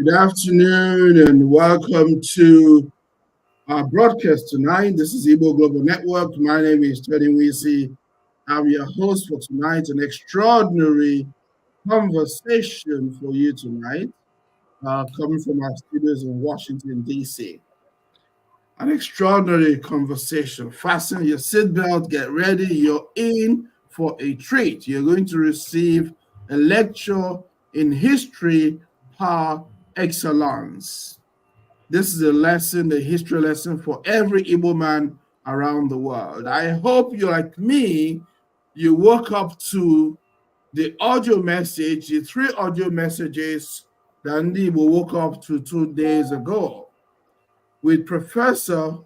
Good afternoon and welcome to our broadcast tonight. This is Igbo Global Network. My name is Teddy Wisi. I'm your host for tonight. An extraordinary conversation for you tonight, coming from our studios in Washington, D.C. An extraordinary conversation. Fasten your seatbelt, get ready. You're in for a treat. You're going to receive a lecture in history par excellence. This is a lesson, a history lesson for every Igbo man around the world. I hope you're like me, you woke up to the audio message, the 3 audio messages that Ndigbo woke up to 2 days ago, with Professor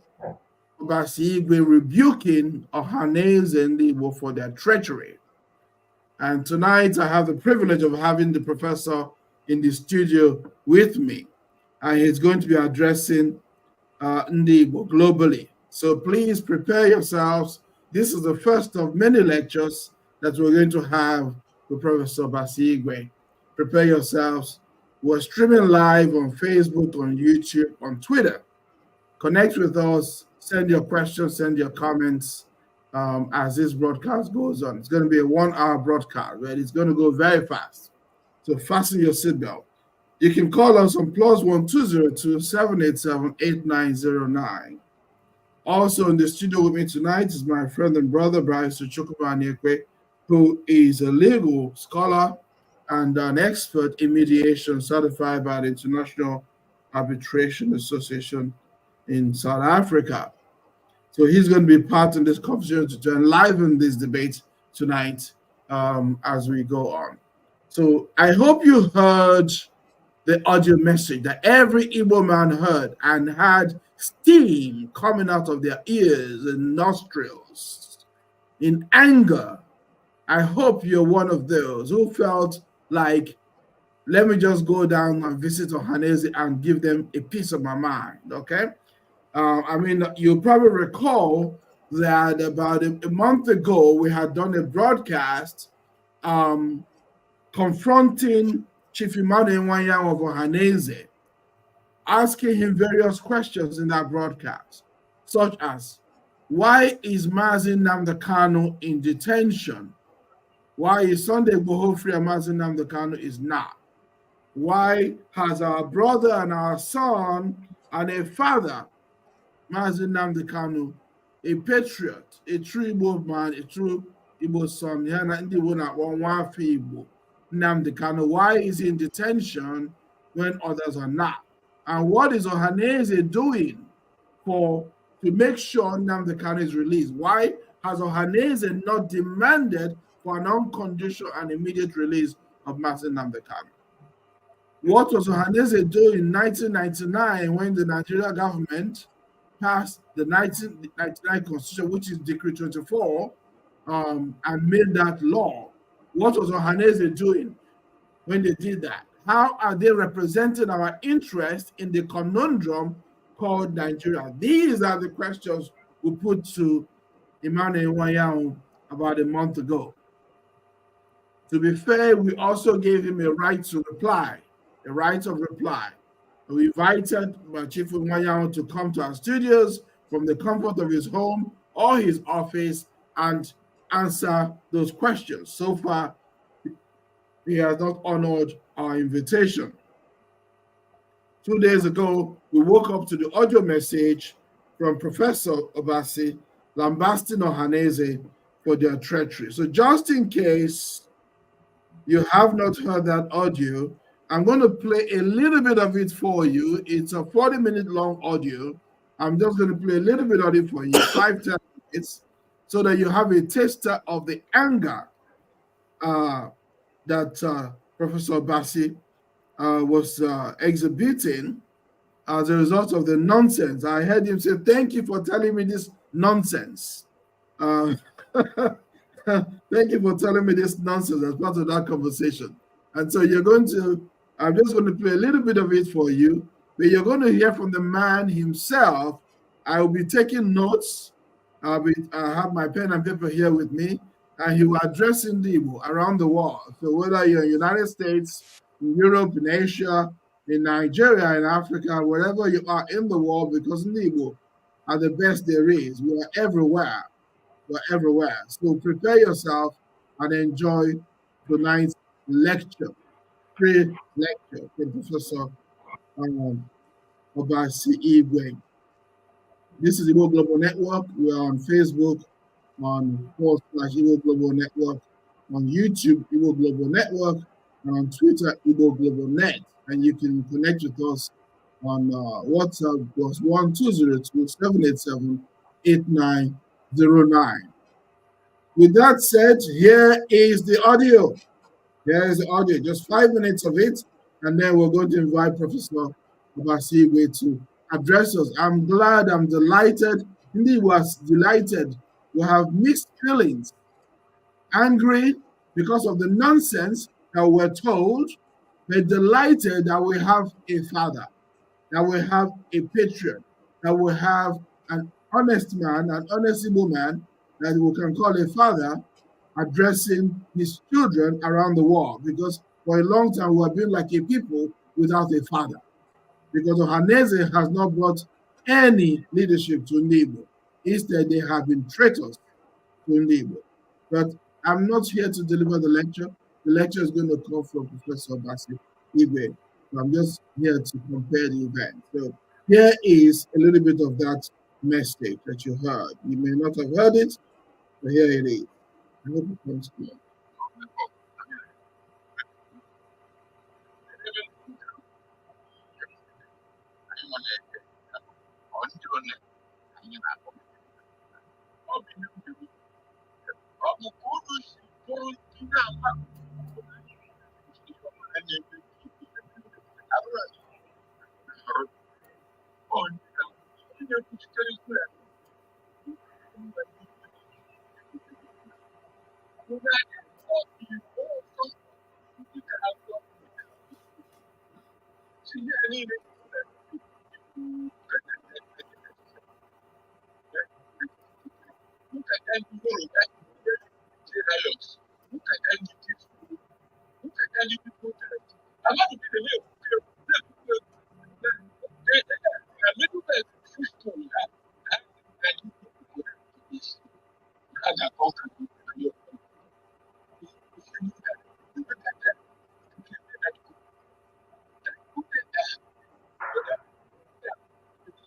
Prof Igwe rebuking Ohaneze Ndigbo for their treachery. And tonight I have the privilege of having the professor in the studio with me. And he's going to be addressing Ndigbo globally. So please prepare yourselves. This is the first of many lectures that we're going to have with Professor Prof Igwe. Prepare yourselves. We're streaming live on Facebook, on YouTube, on Twitter. Connect with us, send your questions, send your comments as this broadcast goes on. It's going to be a 1-hour broadcast, right? It's going to go very fast. So fasten your seatbelt. You can call us on +1 202 787-8909. Also in the studio with me tonight is my friend and brother, Bryce Chukwuemeka, who is a legal scholar and an expert in mediation certified by the International Arbitration Association in South Africa. So he's going to be part in this conversation to enliven this debate tonight as we go on. So I hope you heard the audio message that every Igbo man heard and had steam coming out of their ears and nostrils in anger. I hope you're one of those who felt like, let me just go down and visit Ohaneze and give them a piece of my mind, okay? I mean, you'll probably recall that about a month ago, we had done a broadcast confronting Chief Emmanuel Nwanyang of Ohaneze, asking him various questions in that broadcast, such as, why is Mazi Nnamdi Kanu in detention? Why is Sunday Igboho free and Mazi Nnamdi Kanu is not? Why has our brother and our son and a father, Mazi Nnamdi Kanu, a patriot, a true Igbo man, a true Igbo son, Nnamdi Kanu, why is he in detention when others are not? And what is Ohaneze doing to make sure Nnamdi Kanu is released? Why has Ohaneze not demanded for an unconditional and immediate release of Mazi Nnamdi Kanu? What was Ohaneze doing in 1999 when the Nigerian government passed the 1999 Constitution, which is Decree 24, and made that law? What was Ohaneze doing when they did that? How are they representing our interest in the conundrum called Nigeria? These are the questions we put to Emmanuel Nwanyang about a month ago. To be fair, we also gave him a right to reply, a right of reply. We invited Chief Nwanyang to come to our studios from the comfort of his home or his office and answer those questions. So far, he has not honored our invitation. 2 days ago, we woke up to the audio message from Professor Obasi lambasting Ohaneze for their treachery. So just in case you have not heard that audio, I'm going to play a little bit of it for you. It's a 40-minute long audio. I'm just going to play a little bit of it for you, 5-10 minutes, so that you have a taster of the anger that Professor Obasi was exhibiting as a result of the nonsense. I heard him say, "Thank you for telling me this nonsense." Thank you for telling me this nonsense as part of that conversation. And so I'm just going to play a little bit of it for you, but you're going to hear from the man himself. I will be taking notes. I have my pen and paper here with me, and he will address Ndigbo around the world. So whether you're in the United States, in Europe, in Asia, in Nigeria, in Africa, wherever you are in the world, because Ndigbo are the best there is. We are everywhere. We're everywhere. So prepare yourself and enjoy tonight's lecture, pre-lecture from Professor Ohaneze Igwe. This is Igbo Global Network. We are on Facebook on /Igbo Global Network, on YouTube, Igbo Global Network, and on Twitter, Igbo Global Net. And you can connect with us on WhatsApp +1 202 787 8909. With that said, here is the audio. Here is the audio, just 5 minutes of it, and then we're going to invite Professor Ohaneze Igwe to address us. I'm glad, I'm delighted. Indeed, was delighted. We have mixed feelings, angry because of the nonsense that we're told, but delighted that we have a father, that we have a patriot, that we have an honest man, an honest Igbo man that we can call a father, addressing his children around the world. Because for a long time we have been like a people without a father. Because Ohaneze has not brought any leadership to Ndigbo. Instead, they have been traitors to Ndigbo. But I'm not here to deliver the lecture. The lecture is going to come from Professor Ohaneze Igwe. So I'm just here to compare the event. So here is a little bit of that message that you heard. You may not have heard it, but here it is. I hope it comes clear.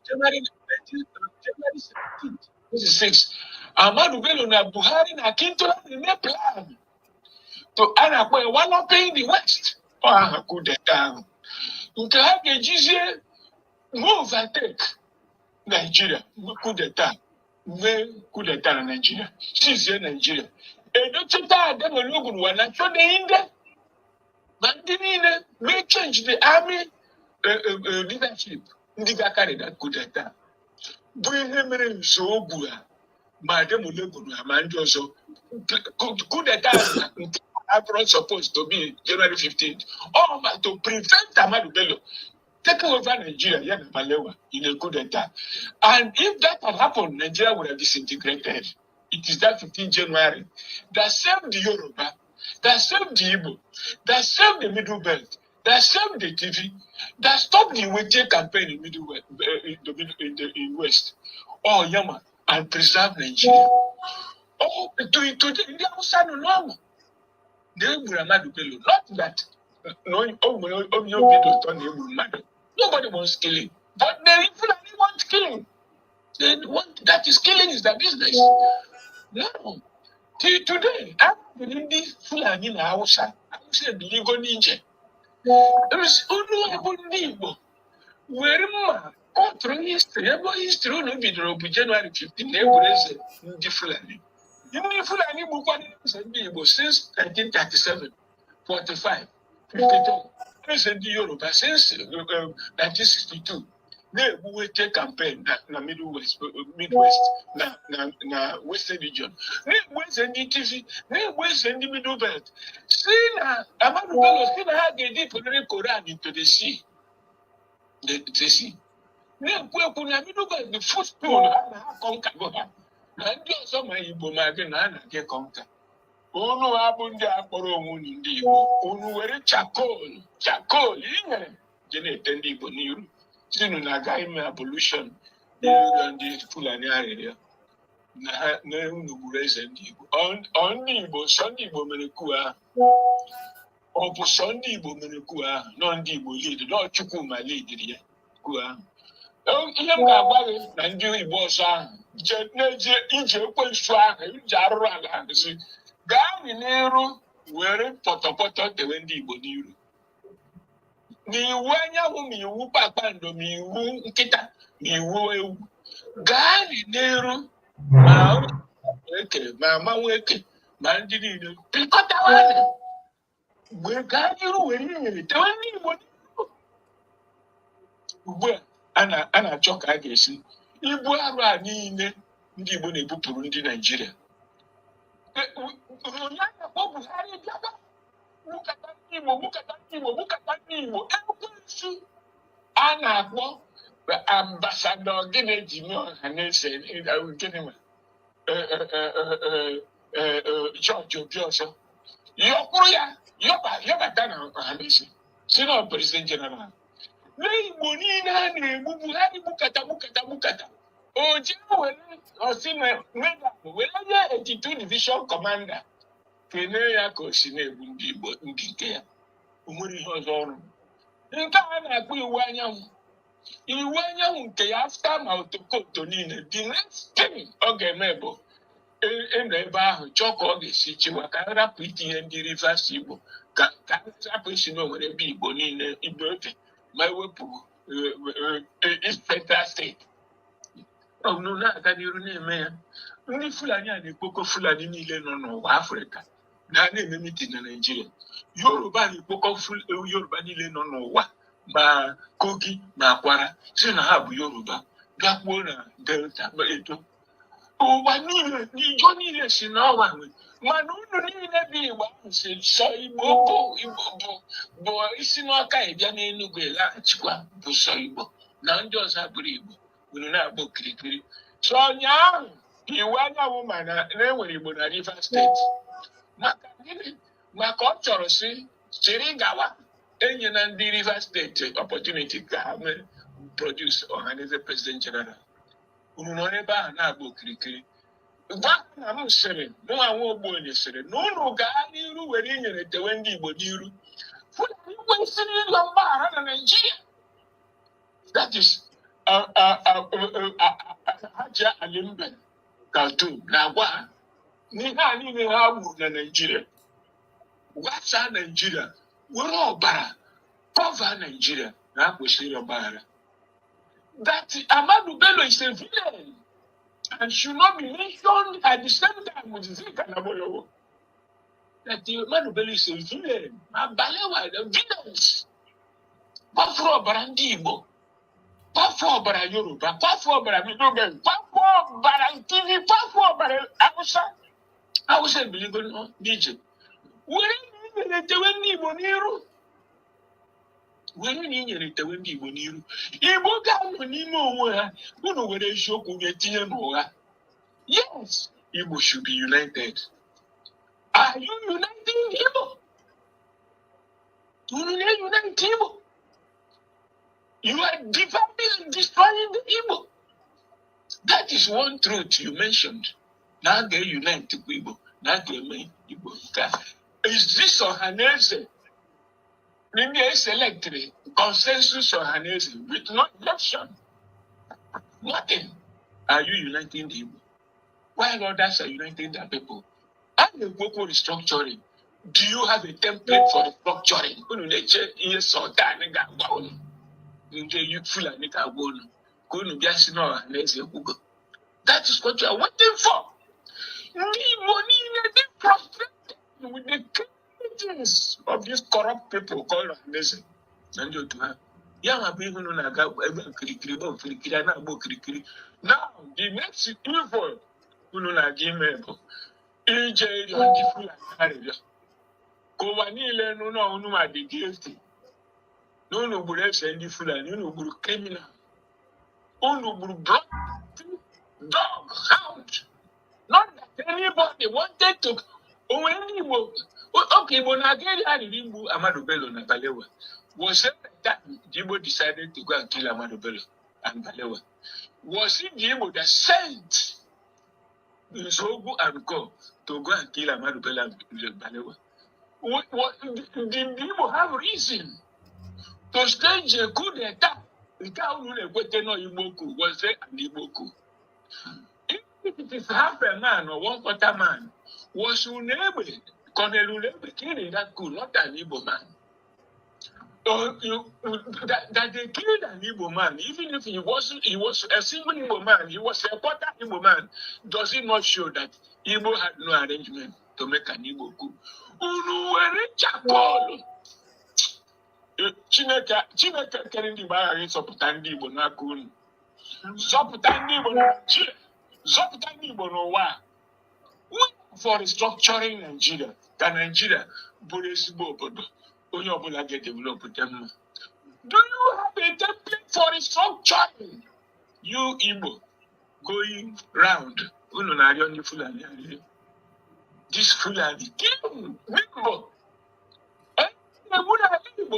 January 17th, 26. Ahmadu Bello na Buhari na Akintola na plan to anakwe one paying the West. Oh, coup d'etat. Nke ha ga-ejizie move and take Nigeria. Coup d'etat. Coup d'etat na Nigeria. Sizie Nigeria. Edochita Ademonogun wana chode inde. But may change the army leadership. Ndị ga-carry that coup d'etat. Bụ ihe mere nsogbu a ma Ademonogun ma ndị ọzọ. Coup d'etat abroad supposed to be January 15th. All to prevent Ahmadu Bello taking over Nigeria and Malewa in a coup d'etat. And if that had happened, Nigeria would have disintegrated. It is that 15th January that saved the Yoruba, that saved the Igbo, that saved the Middle Belt, that saved the TV, that stopped the Igwe campaign in Middle West, in West. Oh, Yama, and preserve Nigeria. Oh, to the outside no longer. Ahmadu Bello. Not that nobody wants killing, but they even want killing. They want that is killing is the business. No. Till today, I'm the Fulani in Hausa. I said the legal ninja. There is only one Ndigbo. Where through history, history will be the January 15th, they will say the Fulani. The Fulani Ndigbo since 1937, 45, 52. Since the Yoruba since 1962. They will take campaign na Midwest, na Western region. They Western TV, they Western the Middle Belt. See na Ahmadu Bello, see na how they did put the Quran into the sea. The sea. They put na Middle Belt the footstool na conquer go. Na ndị ọzọ ma Igbo ma gị na ana gị conquer. Unu abụ ndị akpọrọ onwe ndị Igbo. Unu were chakol inyere. Janet and Igbo Niru, Sinu Nagaime abolition, and the Fulani area. Nugures and Igbo. On Igbo, Sunday Bomenekua, or Sunday Bomenekua, non Igbo lead, not Chukuma lead here. Kua. Oh, Yamga, and you was a Egypt, Swag, Jarra, Gani Nero, wearing Potopoto, the Wendy Boniru. Miwanya who Papando, Miwu, Kita, Miwu, Gani Nero, Mama Wake, Mandini, Picota. Where can you win? Tell me what. Well, Anna Chok, I guess. Ibu ara niile ndị Igbo na-ebupụrụ ndị Nigeria. Ekwensu a na-akpọ ambasadọ gịnị ji mee Ohaneze gịnị George Obi ọzọ. Yọkwuru ya yọbata na Ohaneze si na President General. Igbo niile a na-egbu Buhari bukata. Oji were osi na medal were nye 82 Division Commander kene ya ka o si na-egbu ndị Igbo ndị nke ya. O nwere ihe ọzọ ọrụ. Nke a na-akpọ iwu anyanwụ nke ya after ma otokoto niile. The next thing ọ ga-eme bụ ebe ahụ chọọ ka ọ ga-esi chiwa ka arapụ itinye ndị Rivers Igbo ka arapụ isi na o nwere ebe Igbo niile Igbo oke ma ewepụ East Central State. Ọnụ na-aga n'iru na-eme ya. Ndị Fulani a na-ekpokọ Fulani niile nọ n'ụwa Afrịka na-eme mitin na Nigeria. Yoruba na-ekpokọ Yoruba niile nọ n'ụwa ma Kogi ma Akwara si na ha bụ Yoruba gakwuo na Delta Edo. Ụwa niile n'Igbo niile si n'ọwa nwe mana unu niile bụ Igbo ahụ si sọ Igbo bụ isi n'ọka ịbịa n'Enugu laghachikwa bụ sọ Igbo na ndị ọzọ bụrụ Igbo unu na-agba okirikiri. So ụnyaahụ iwu anyanwụ mana na-enwere Igbo na Rivers State maka gịnị? Maka ọ chọrọ si chịrị gawa enye na ndị Rivers State opportunity ka ha mee produce Ohaneze President General. Unu nọ n'ebe ahụ na-agba okirikiri. Gwa na m sịrị nwa Ogbenye sịrị na unu gaa n'iru were inyere tewe ndị Igbo n'iru. Fulani kwesịrị ịlọ mgbaghara na Nigeria. That is Haja Alimbe Khartoum na-agwa ha n'ihe a niile ha gburu na Nigeria. Gwasaa Nigeria were ọbara cover Nigeria na ha kwesịrị ọgbaghara. That Ahmadu Bello is a villain and should not be mentioned at the same time with Zika Naboyowo. That Ahmadu Bello is a villain. Balewa, the villains. Kwafọ ọbara ndị Igbo. Kwafọ ọbara Yoruba. Kwafọ ọbara Midobe. Kwafọ ọbara TV. Kwafọ ọbara Hausa. Hausa ebiligo n'Egypt. Were inyere tewe ndị Igbo n'iru. Were inyere tewe ndị Igbo n'iru. Igbo ga-anọ n'ime onwe ha. Unu were eziokwu ga-etinye n'ụgha. Yes, Igbo should be united. Are you uniting Igbo? Unu na-unite Igbo? You are dividing and destroying the Igbo. That is one truth you mentioned. Now they unite Igbo. Now they make Igbo. Is this Ohaneze? Maybe a selectory consensus Ohaneze with no election. Nothing. Are you uniting the Igbo? While others are uniting their people. And the Igbo restructuring. Do you have a template for restructuring? That is what you are waiting for. Be frustrated with the activities of these corrupt people called Ohaneze. And you to have. Now, the next evil, EJ on the Kowanile no ma de guilty. No buru send Fulani, no buru criminal. No buru blood dog hound. Not that anybody wanted to okay, but Nigeria Rimbu Ahmadu Bello na Balewa. Was it that Igbo decided to go and kill Ahmadu Bello and Balewa? Was it the Igbo that sent Nzogu and Co to go and kill Ahmadu Bello and Balewa? Did the Igbo have reason to stage a coup d'etat? The town was it an Igbo coup? If it is half a man or 1/4 man, was Unebe, Colonel Unebe killing that coup, not an Igbo man? That they killed an Igbo man, even if he was a single Igbo man, he was a quarter Igbo man, does it not show that Igbo had no arrangement to make an Igbo coup? Chineke kere ndị gbara ịzọpụta ndị Igbo n'aka unu. Zọpụta ndị Igbo na Nigeria. Zọpụta ndị Igbo n'ụwa. For restructuring Nigeria, ka Nigeria bụrụ ezigbo obodo onye ọbụla ga-develop mma. Do you have a template for restructuring? You Igbo going round, unu na-arịọ ndị Fulani arịrị. This Fulani kill Igbo.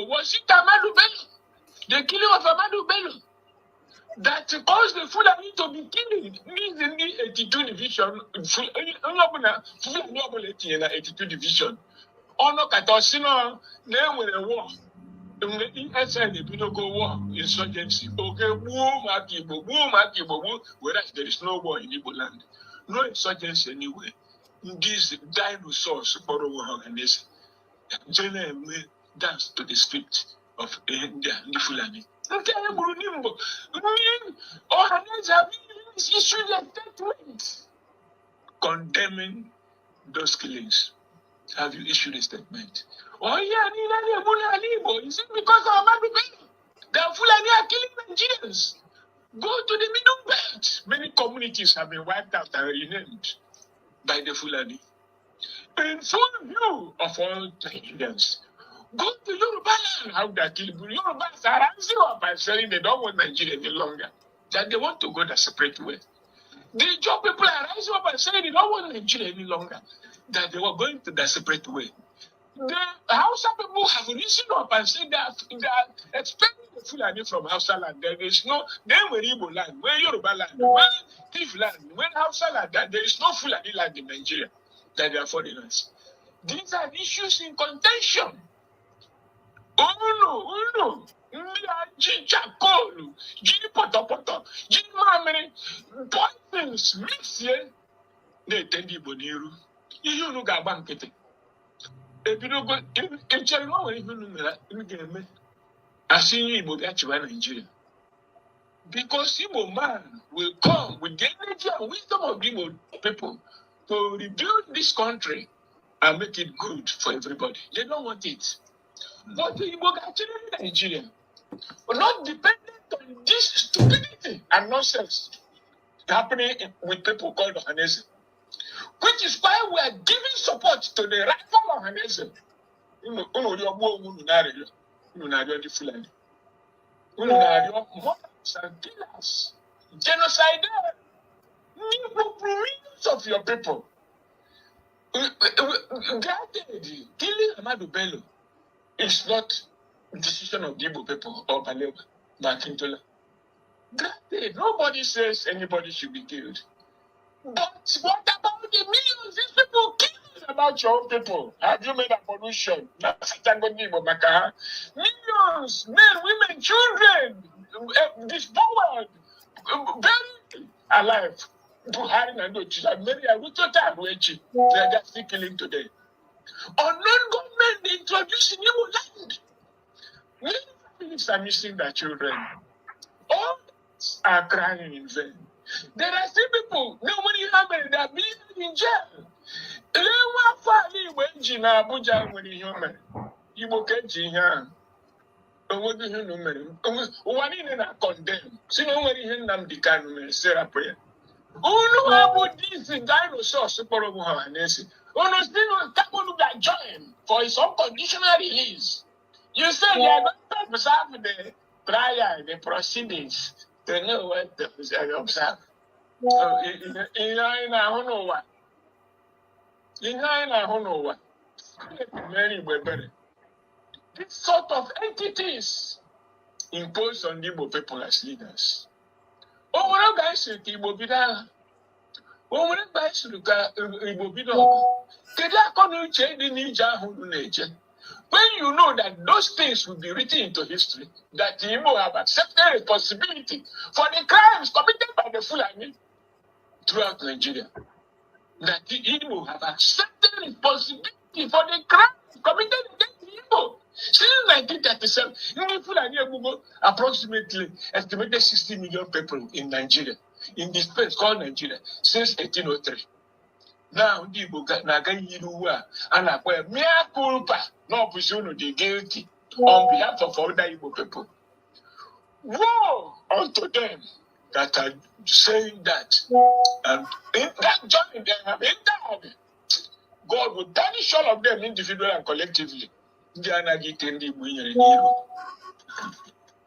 Was it Ahmadu Bello? The killing of Ahmadu Bello that caused the Fulani to be killed means in the 82 division. Fulani 82 division. Ono Katosino, name with a war. The ESN, the go war, insurgency. Okay, whereas there is no war in Igbo land. No insurgency anyway. These dinosaurs, Ohaneze, generally dance to the script of India and the Fulani. Ohaneze have issued a statement condemning those killings. Have you issued a statement? Oh yeah, is it because of Ahmadu Bello? The Fulani are killing Nigerians. Go to the Middle Belt. Many communities have been wiped out and renamed by the Fulani. In full view of all Nigerians. Go to Yoruba land, how they kill Yorubas are rising up by saying they don't want Nigeria any longer. That they want to go the separate way. The job people are rising up and saying they don't want Nigeria any longer. That they were going to the separate way. The Hausa people have risen up and said that they are expelling the Fulani from Hausa land. There is no, they were Igbo land, where Yoruba land, where Tiv land, where Hausa land, that there is no Fulani land in Nigeria, that they are foreigners. These are issues in contention. Oh no. Gini poto, Gini mamere, poisons, mix here. They tend to be near you. Know got bankete. If you don't go, if you know even know, I see Igbo Gachiwa Nigeria. Because Igbo man will come with the energy and wisdom of Igbo people to rebuild this country and make it good for everybody. They don't want it. But the Igbo Gachiwa Nigeria are not dependent on this stupidity and nonsense happening with people called Ohaneze. Which is why we are giving support to the rival of Ohaneze. Mothers and killers, genocide, millions of your people. Granted, killing Ahmadu Bello is not a decision of the Igbo people or Balewa, Makintola. Granted, nobody says anybody should be killed. But what about the millions these people killed about your own people? Have you made a pollution? Millions, men, women, children, dispowered, buried alive. Buhari and they are still killing today. Unknown government introducing new land. Many families are missing their children. All are crying in vain. There are still people, nobody happened, they are being in jail. Lewa fali wenji na Abuja nwere human. Igbo keji here. Onwedi hu no mere. Ụwa niile na condemn. Si na nwere ihe Nnamdi Kanu mere Sarah prayer. Unu abu this dinosaurs kpọrọ bụ Ohaneze. Unu si no Kanu ga join for his unconditional release. You say you are going to observe the trial, the proceedings. To know what to observe. In Honowa. In Honowa. Many were better. this sort of entities imposed on the Igbo people as leaders. When you know that those things will be written into history, that the Igbo have accepted responsibility for the crimes committed by the Fulani throughout Nigeria, that the Igbo have accepted responsibility for the crimes committed against the Igbo. Since 1937, Fulani approximately estimated 60 million people in Nigeria, in this place called Nigeria, since 1803. Now, the Igbo and a mea culpa, no opposition the guilty on behalf of other Igbo people. Woe unto them that are saying that, and in that journey they have entered, God will punish all of them individually and collectively.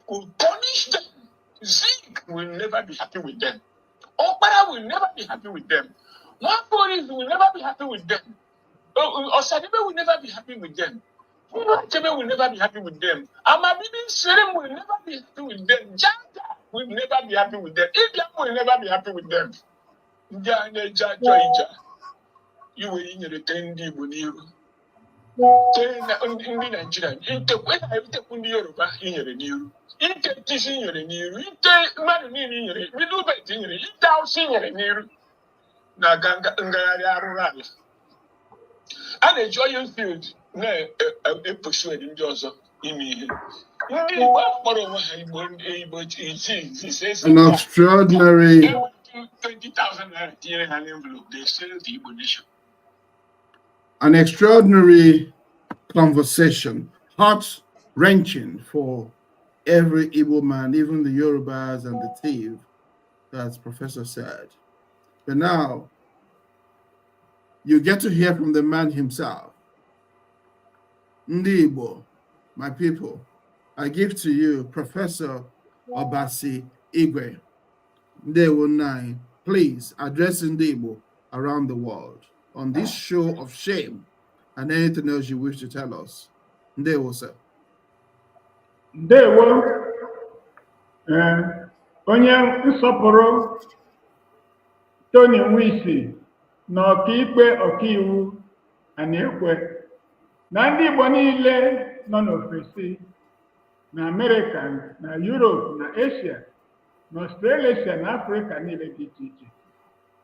Will punish them. Zeke will never be happy with them. Okpara will never be happy with them. Maporis will never be happy with them. Osadibe will never be happy with them. Chebe will never be happy with them. Amabibi Serem will never be happy with them. Janta will never be happy with them. Ibiam will never be happy with them. You will in the Tendi Buniru. Ndị Nigeria, when I take ndị Yoruba inyere n'iru, ite tisi inyere n'iru, ite mmadụ niile inyere, middle belt inyere, ite Hausa inyere n'iru, na ngagharị arụrụ ala. A na-eji oil field na-epusued ndị ọzọ ime ihe. Ndị Igbo akpọrọ onwe ha Igbo isi. An extraordinary 20,000 naira tinyere ha n'envelope, they sell the Igbo Nation. An extraordinary conversation, heart-wrenching for every Igbo man, even the Yorubas and the Tiv, as Professor said. But now, you get to hear from the man himself. Ndigbo, my people, I give to you Professor Obasi Igwe. Ndewo 9, please address Ndigbo around the world on this show of shame and anything else you wish to tell us. Ndewo, sir. Ndewo, onye nsọpụrụ Tony Nwisi na ọkaikpe ọkaiwu ana-ekwe na ndị Igbo niile nọ n'ofesi na America na Europe na Asia na Australia na Africa niile dị iche iche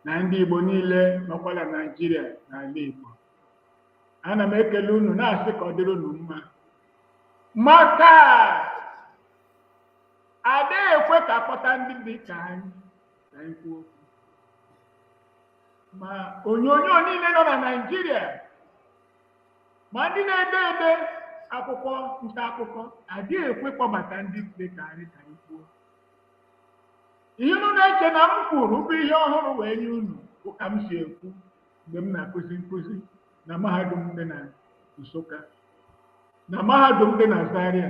na ndị Igbo niile nọkwala Nigeria na ala Igbo. Ana m ekele unu na-asị ka ọ dịrị unu mma maka adịghị ekwe ka akpọta ndị dị ka anyị kwuo okwu. Ma onyonyo niile nọ na Nigeria ma ndị na-ede akwụkwọ nta akụkọ adịghị ekwe kpọbata ndị dị ka anyị kwuo. Ihe unu na-eche na m kwuru bụ ihe ọhụrụ wee nye unu bụ ka m si ekwu mgbe m na-akụzi nkụzi na mahadum dị na Nsụka, na mahadum dị na Zaria,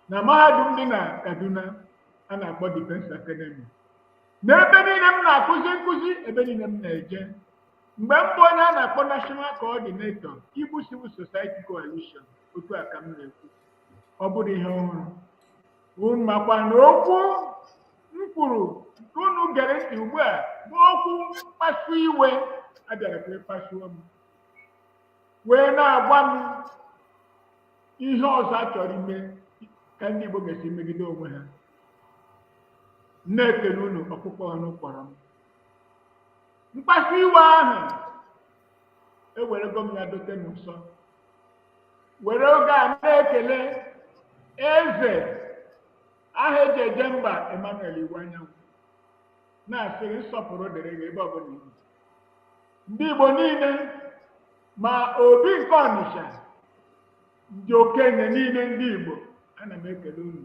na mahadum dị na Kaduna a na-akpọ Defense Academy. N'ebe niile m na-akụzi nkụzi, ebe niile m na-eje, mgbe m bụ onye a na-akpọ National Coordinator Igbo Civil Society Coalition, otu a ka m na-ekwu. Ọ bụrụ ihe ọhụrụ unu makwa na okwu m kwuru nke unu gere ntị ugbu a bụ okwu mkpasu iwe abịara ka ịkpasuo m wee na-agwa m ihe ọzọ a chọrọ ime ka ndị Igbo ga-esi megide onwe ha. Na-ekele unu ọkpụkpọ ọnụ kpọrọ m. Mkpasu iwe ahụ ewerego m ya dote n'ụsọ, were oge a na-ekele eze aha eji eje mba Emmanuel Iwu Anyanwụ, na-asịrị nsọpụrụ dịrị gị ebe ọbụla iwu. Ndị Igbo niile ma Obi nke Ọnịsha, ndị okenye niile ndị Igbo, ana m ekele unu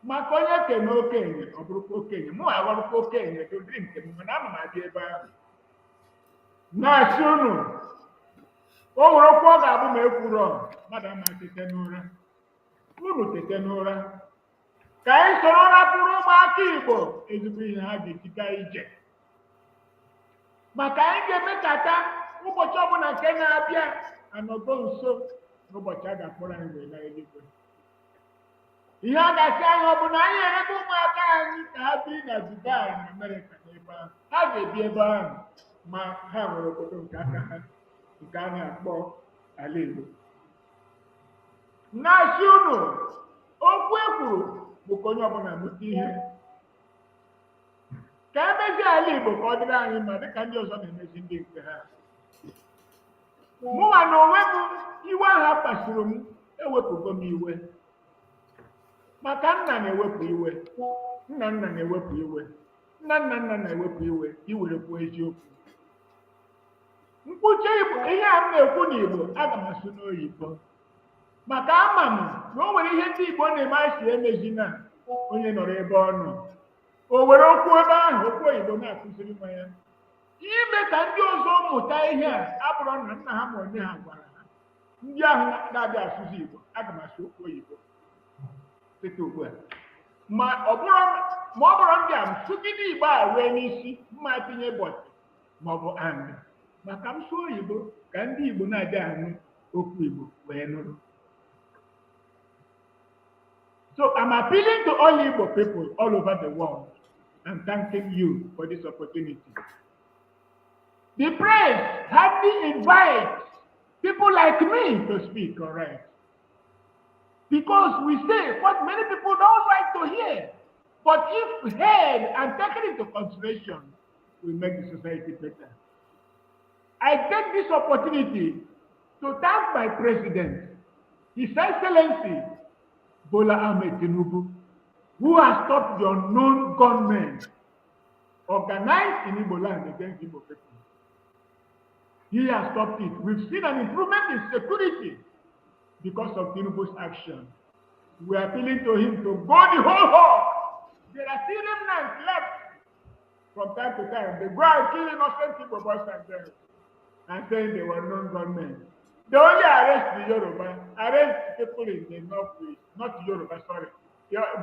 maka onye kene okenye ọ bụrụkwa okenye, mụ aghọrụkwa okenye dodiri nke m, mana ana m abịa ebe ahụ na-asị unu o nwere okwu ọ ga-abụ ma ekwuru mmadụ ama tete n'ụra. Unu tete n'ụra ka anyị soro rapụrụ ụmụaka Igbo ezigbo ihe ha ga-ejiga ije, maka anyị ga-emekata ụbọchị ọbụla nke na-abịa anọgo nso n'ụbọchị a ga-akpọrọ anyị wee laa eluigwe. Ihe a ga-asị anyị ọ bụ na anyị erebe ụmụaka anyị ka ha bi na Dubai na Amerịka n'ebe ahụ. Ha ga-ebi ebe ahụ ma ha nwere obodo nke aka ha nke a na-akpọ ala Igbo. Na-asị unu okwu e kwuru bụ ka onye ọbụla mụta ihe. Ka emezie ala Igbo ka ọ dịrị anyị mma dịka ndị ọzọ na-emezi ndị nke ha. Mụnwa na onwe m iwe ahụ kpasuru m ewepụgo m iwe. Maka nna na-ewepụ iwe, nna nna na-ewepụ iwe, nna nna nna na-ewepụ iwe, iwerekwu eziokwu. Mkpuchi Igbo, ihe a m na-ekwu n'Igbo aga m asụ n'oyibo. Maka ama m na o nwere ihe ndị Igbo na-eme asị emezina onye nọrọ ebe ọ nọ. O were okwu ebe ahụ, okwu oyibo na-akụziri nwa ya. Ime ka ndị ọzọ mụta ihe a abụrụ na nna ha ma onye ha gwara ha. Ndị ahụ na-adị asụsụ Igbo, aga m asụ okwu oyibo site ugbu a. Ma ọ bụrụ ndị a m sụgide Igbo a wee n'isi mma tinye bọtị maọbụ andị maka m sụọ oyibo ka ndị Igbo na-adị anụ okwu Igbo wee nụrụ. So I'm appealing to all Igbo people all over the world and thanking you for this opportunity. The press hardly invites people like me to speak, all right? Because we say what many people don't like to hear. But if heard and taken into consideration, we make the society better. I take this opportunity to thank my president, His Excellency Bola Ahmed Tinubu, who has stopped the unknown gunmen organized in Igbo land against Igbo people. He has stopped it. We've seen an improvement in security because of Tinubu's action. We are appealing to him to go the whole hog. There are still remnants left. From time to time, they go and kill innocent people, boys and girls, and saying they were non-gunmen. They only arrest the Yoruba, arrest people in the northwest, not Yoruba, sorry,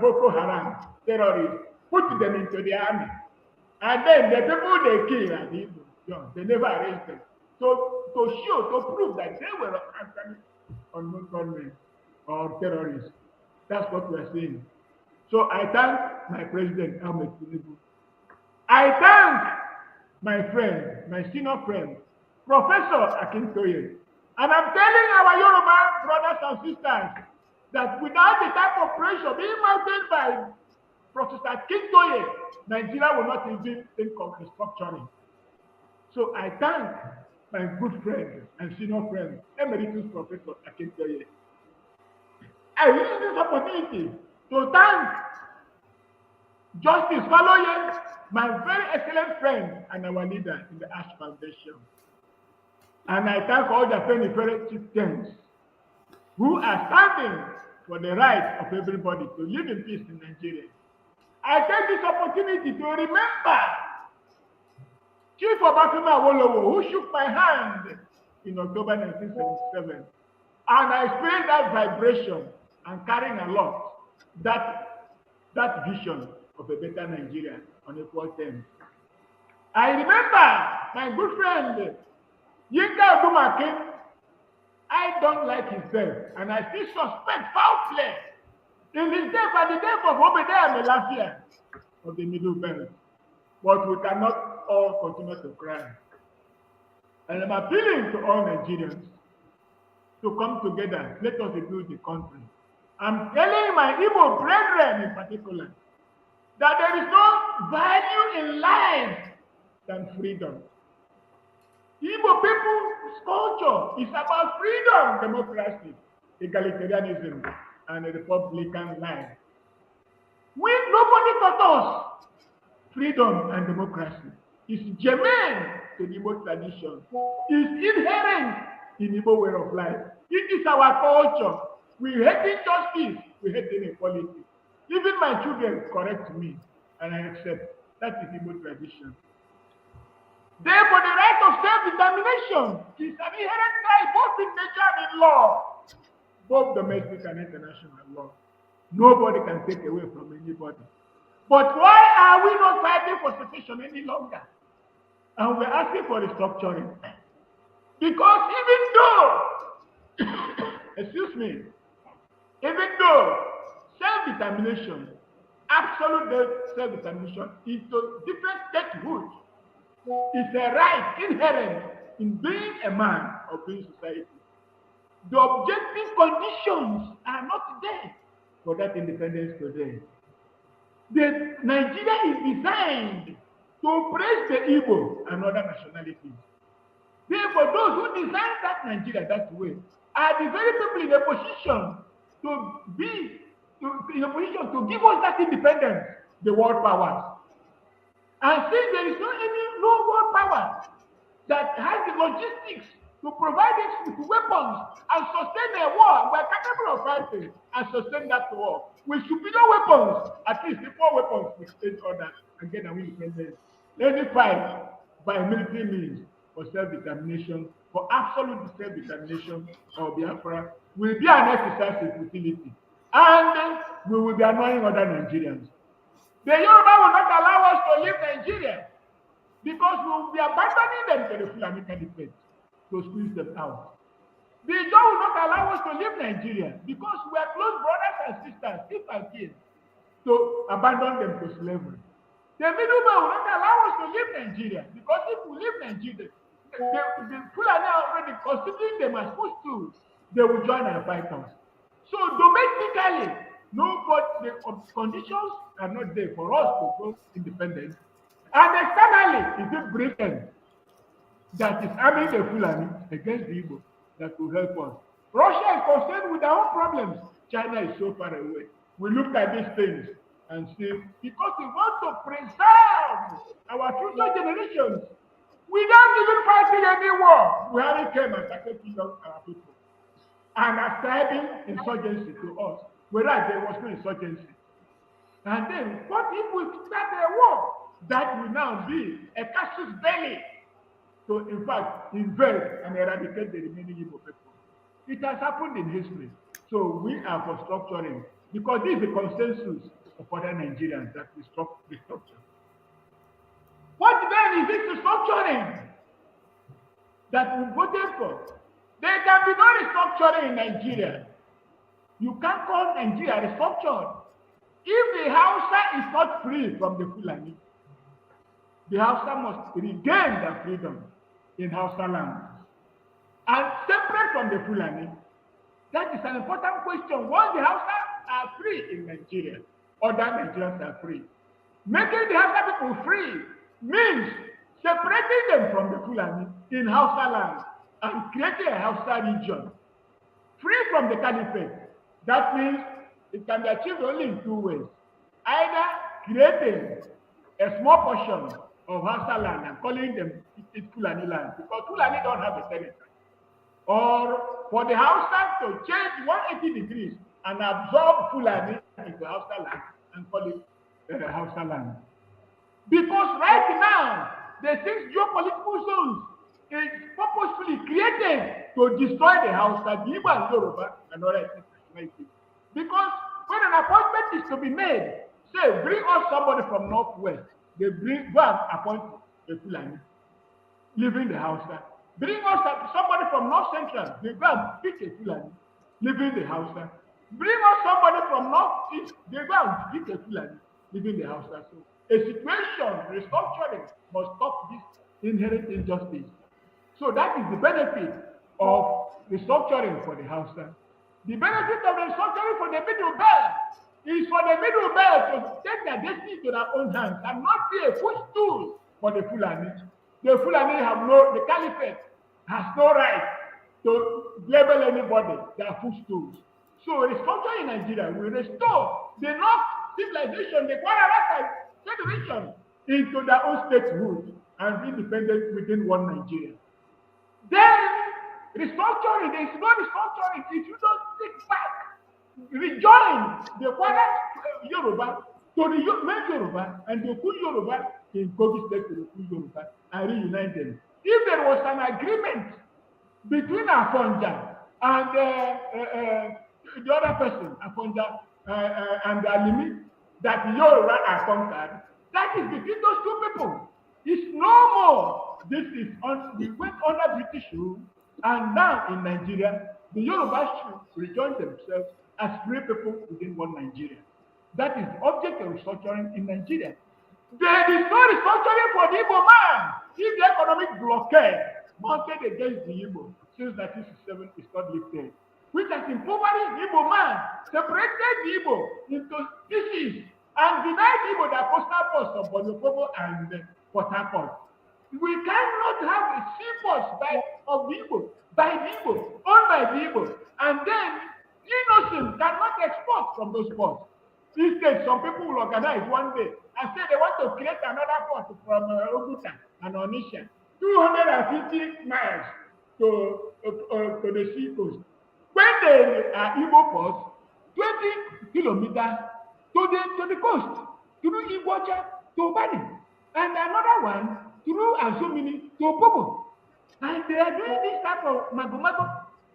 Boko Haram, terrorists, put them into the army. And then the people they kill are the Igbo, they never arrest them. So to show, to prove that they were actually unknown gunmen or terrorists. That's what we are saying. So I thank my president, Ahmed Tinubu. I thank my friend, my senior friend, Professor Akintoye. And I'm telling our Yoruba brothers and sisters that without the type of pressure being mounted by Professor Akintoye, Nigeria will not even think of restructuring. So I thank my good friend and senior friend, Emeritus Professor Akintoye. I use this opportunity to thank Justice Faloye, my very excellent friend and our leader in the Ash Foundation. And I thank all the Afenifere chieftains who are standing for the right of everybody to live in peace in Nigeria. I take this opportunity to remember Chief Obafemi Awolowo, who shook my hand in October 1977. And I experienced that vibration and carrying along that vision of a better Nigeria on equal terms. I remember my good friend Yinka Odumake. I don't like his death, and I still suspect foul play in his death and the death of Obadiah Melafia of the Middle Belt. But we cannot all continue to cry. And I'm appealing to all Nigerians to come together. Let us rebuild the country. I'm telling my Igbo brethren in particular that there is no value in life than freedom. Igbo people's culture is about freedom, democracy, egalitarianism, and a republican life. Nobody taught us freedom and democracy. It's germane to the Igbo tradition. It's inherent in Igbo way of life. It is our culture. We hate injustice. We hate inequality. Even my children correct me, and I accept. That is Igbo tradition. Therefore, the right of self-determination is an inherent right both in nature and in law, both domestic and international law. Nobody can take away from anybody. But why are we not fighting for secession any longer? And we're asking for restructuring. Because even though excuse me, even though self-determination, absolute self-determination into different statehood is a right inherent in being a man or being society, the objective conditions are not there for that independence today. Nigeria is designed to oppress the Igbo and other nationalities. Therefore, those who design that Nigeria that way are the very people in a position to give us that independence, the world powers. And since there is no world power that has the logistics to provide us with weapons and sustain a war, we are capable of fighting and sustain that war. With superior weapons, at least equal weapons with state order and get our independence. Let me fight by military means for self-determination, for absolute self-determination of Biafra will be an exercise in futility. And we will be annoying other Nigerians. The Yoruba will not allow us to leave Nigeria because we will be abandoning them to the Fulani Caliphate to squeeze them out. The Ijaw will not allow us to leave Nigeria because we are close brothers and sisters, if and kin, to abandon them to slavery. The Middleman will not allow us to leave Nigeria because if we leave Nigeria, the Fulani are already considering them as footstools. They will join our fighters. So domestically, no, but the conditions are not there for us to go independent. And externally, is it Britain that is arming the Fulani against the Igbo that will help us? Russia is concerned with our own problems. China is so far away. We look at these things and see, because we want to preserve our future generations without even fighting any war. We haven't came and started killing our people and ascribing insurgency to us, whereas there was no insurgency. And then, what if we start a war that will now be a casus belli to, in fact, invade and eradicate the remaining Igbo people? It has happened in history. So we are for structuring, because this is the consensus of other Nigerians that we restructure. What then is this restructuring that we voted for? There can be no restructuring in Nigeria. You can't call Nigeria restructured. If the Hausa is not free from the Fulani, the Hausa must regain their freedom in Hausa land and separate from the Fulani. That is an important question. Once the Hausa are free in Nigeria, other Nigerians are free. Making the Hausa people free means separating them from the Fulani in Hausa land and creating a Hausa region free from the Caliphate. That means it can be achieved only in two ways. Either creating a small portion of Hausa land and calling them Fulani land, because Fulani don't have a territory. Or for the Hausa to change 180 degrees and absorb Fulani into Hausa land and call it Hausa land. Because right now, the 6 geopolitical zones is purposefully created to destroy the Hausa, the Igbo and Yoruba and other ethnic nationalities. Because when an appointment is to be made, say, bring us somebody from Northwest, they go and appoint the Fulani, leaving the Hausa. Bring us somebody from North Central, they go and pick a Fulani, leaving the Hausa. Bring us somebody from North East, they go and pick a Fulani, leaving the Hausa. So a situation, restructuring, must stop this inherent injustice. So that is the benefit of restructuring for the Hausa. The benefit of restructuring for the Middle Belt is for the Middle Belt to take their destiny to their own hands and not be a footstool for the Fulani. The Fulani the Caliphate has no right to label anybody their footstools. So restructuring in Nigeria will restore the North civilization, the Kwararaka Federation, into their own statehood and independence within one Nigeria. Then restructuring, there is no restructuring if you don't take back, rejoin the Kwara Yoruba to the main Yoruba and the Kun Yoruba in Kogi State to the Kun Yoruba and reunite them. If there was an agreement between Afonja and the other person, Afonja and Alimi, that the Yoruba are conquered, that is between those two people. It's no more. This is we went under British rule, and now in Nigeria, the Yoruba should rejoin themselves as free people within one Nigeria. That is the object of restructuring in Nigeria. There is no restructuring for the Igbo man if the economic blockade mounted against the Igbo since 1967 is not lifted, which has impoverished the Igbo man, separated the Igbo into species, and denied Igbo the coastal ports of Bonopobo and Port Harcourt. We cannot have a seaports of the Igbo, by the Igbo, owned by the Igbo, and then innocent cannot export from those ports. Instead, some people will organize one day and say they want to create another port from Oguta and Onisha, 250 miles to the sea coast. When they are Igbo ports, 20 kilometers to the coast, through Igbocha to Bani, and another one through Azumini to Bobo. And they are doing this type of mago.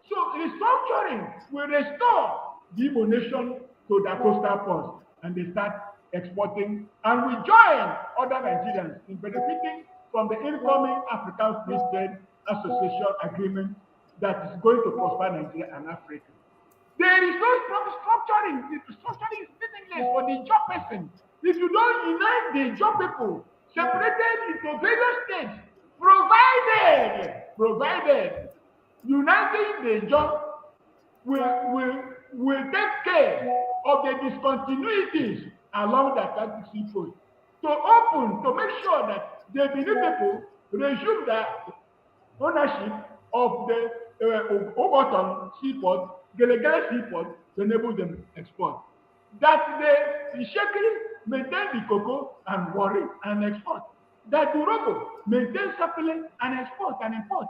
So restructuring will restore the Igbo nation to their coastal ports, and they start exporting, and we join other Nigerians in benefiting from the incoming African Free Trade Association agreement that is going to prosper Nigeria and Africa. There is no structuring. The structuring is meaningless for the job person. If you don't unite the job people, separated into various states, provided uniting the job will take care of the discontinuities along the Atlantic seacoast, to make sure that the Benin people resume their ownership of the Ogoton seaport, Gelegele seaport, to enable them export. That the Shekiri maintain the cocoa and Warri and export. That the Robo maintain Sapele and export and import.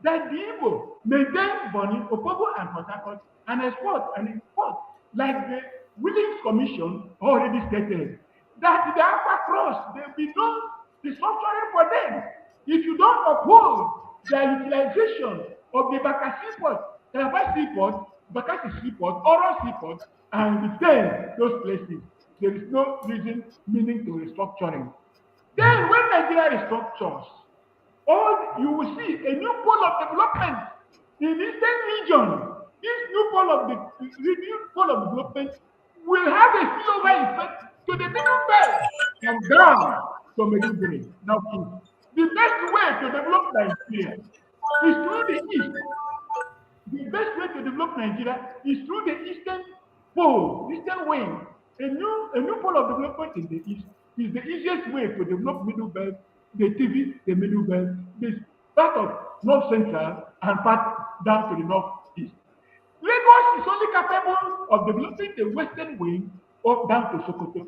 That the Igbo maintain Boni, Opobo and Port Harcourt and export and import. Like the Willings Commission already stated, that the Upper Cross, there will be no restructuring for them if you don't uphold the utilization of the Baka Seaport, Calabar Seaport, Bakassi Seaport, Oro Seaport, and retain those places. There is no reason, meaning to restructuring. Then when Nigeria restructures, you will see a new pole of development in the eastern region. This new pole of development will have a spillover effect to the middle belt and down to Maiduguri. Now, the best way to develop Nigeria is through the east. The best way to develop Nigeria is through the eastern pole, eastern wing. A new pole of development in the east is the easiest way to develop middle belt, the TV, the middle belt, this part of north central and part down to the northeast. Lagos is only capable of developing the western wing up down to Sokoto.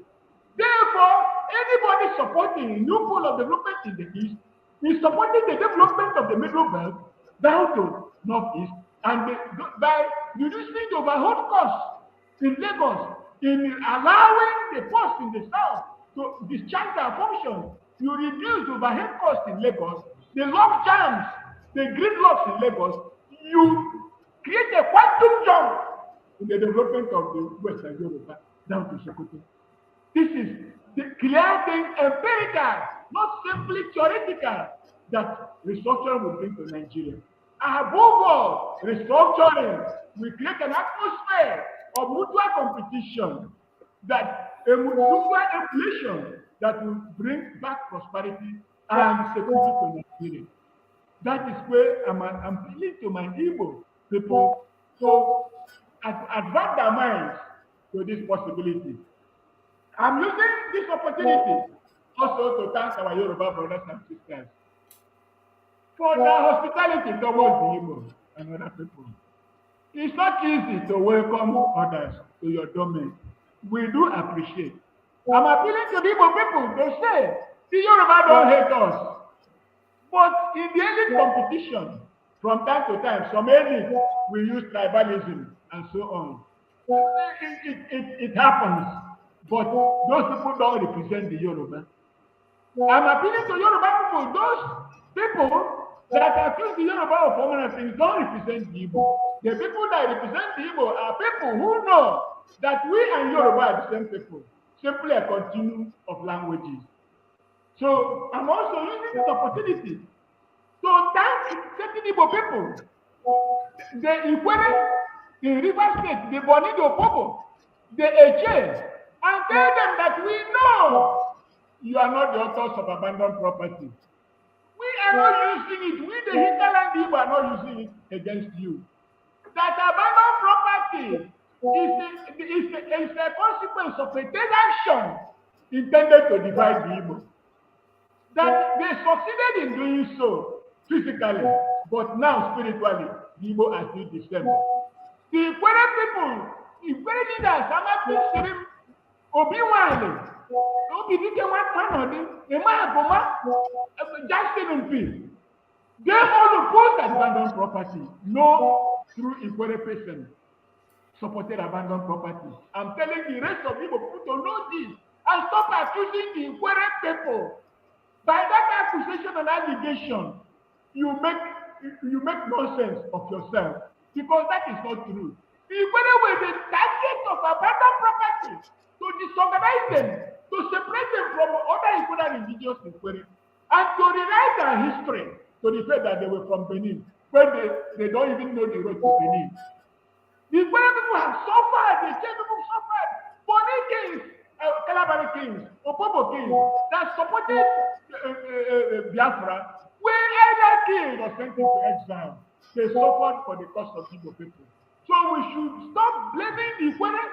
Therefore, anybody supporting a new pole of development in the east is supporting the development of the middle belt down to northeast, and by reducing the overhead costs in Lagos, in allowing the ports in the south to discharge their functions, you reduce the overhead costs in Lagos, the log jams, the gridlocks in Lagos, you create a quantum jump in the development of the Western Yoruba down to Sokoto. This is the clear thing, empirical, not simply theoretical, that restructuring will bring to Nigeria. Above all, restructuring will create an atmosphere of mutual competition, that a mutual inflation that will bring back prosperity and security to Nigeria. That is where I'm appealing to my Igbo people to advance their minds to this possibility. I'm using this opportunity also to thank our Yoruba brothers and sisters for their hospitality towards the Igbo and other people. It's not easy to welcome others to your domain. We do appreciate. I'm appealing to the Igbo people to say, the Yoruba don't hate us. But in the elite competition, from time to time, some elites will use tribalism and so on. It happens, but those people don't represent the Yoruba. I'm appealing to Yoruba people. Those people that accuse the Yoruba of permanent things don't represent the Igbo. The people that represent the Igbo are people who know that we and Yoruba are the same people, simply a continuum of languages. So I'm also using this opportunity to thank certain Igbo people the Ikwere in River State, the Bonido Popo, the Eche, and tell them that we know you are not the authors of abandoned property. We are not using it. We, the hinterland people, are not using it against you. That abandoned property is a consequence of a dead action intended to divide the Igbo. That they succeeded in doing so physically, but now spiritually, the Igbo are still the same. The Ikwere people, Ikwere leaders, Amapi Sirim, Obiwale, Obidike Watanodi, Emma Justin P. They all oppose abandoned property. No true Ikwere person supported abandoned property. I'm telling the rest of Igbo people to know this and stop accusing the Ikwere people. By that accusation and allegation, you make nonsense of yourself because that is not true. The Ikwere were the target of abandoned property to disorganize them, to separate them from other Ikwere and indigenous Ikwere, and to rewrite their history to the fact that they were from Benin, when they don't even know the road to Benin. The Ikwere people have suffered, the Che people suffered. Boni kings, Calabari kings, Opobo kings that supported Biafra were either killed or sent into exile. They suffered for the cost of Igbo people. So we should stop blaming the Ikwere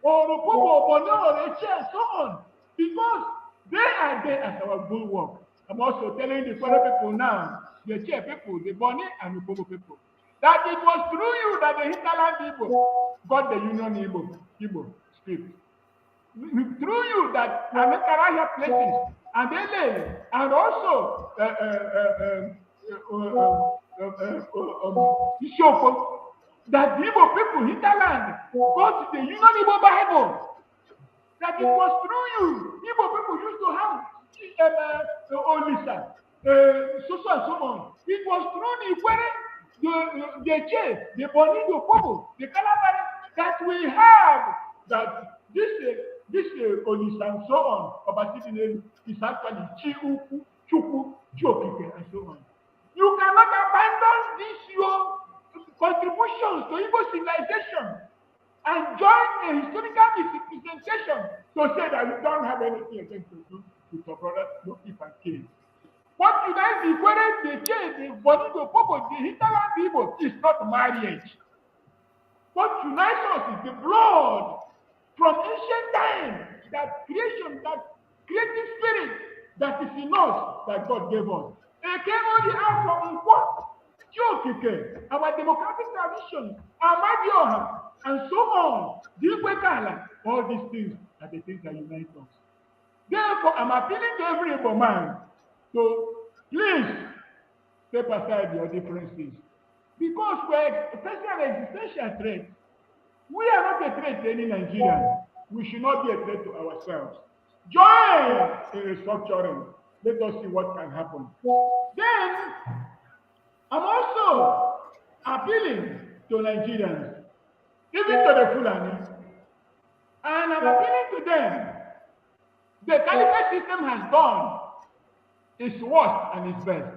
or Opobo, Bono, or Eche, and so on, because they are there as our bulwark. I'm also telling the Ikwere people now, the Eche people, the Boni, and the Opobo people, that it was through you that the hinterland Igbo got the Union Igbo script. Through you that Amekaraya places and Ele and also Ishoko, that the Igbo people hinterland got the Union Igbo Bible. That it was through you. Igbo people used to have Olisa, so and so on. It was through the Ikwere, the Che, the Boni, the Pobo, the Calabari, that we have that this Olisa and so on, Obatiti is actually Chiuku, Chuku, Chokike, and so on. You cannot abandon these your contributions to Igbo civilization and join a historical representation to say that you don't have anything against to do with your brother, no if and kill. What unites the Ikwere, the Che, the Boni, the Popo, the hinterland people is not marriage. What unites us is the blood from ancient times, that creation, that creative spirit that is in us that God gave us. It came only out from what? Our democratic tradition, Amadioha, and so on. All these things are the things that unite us. Therefore, I'm appealing to every Igbo man to please step aside your differences. Because we're facing an existential threat. We are not a threat to any Nigerian. We should not be a threat to ourselves. Join in restructuring. Let us see what can happen. Then, I'm also appealing to Nigerians, even to the Fulani, and I'm appealing to them. The caliphate system has done its worst and its best.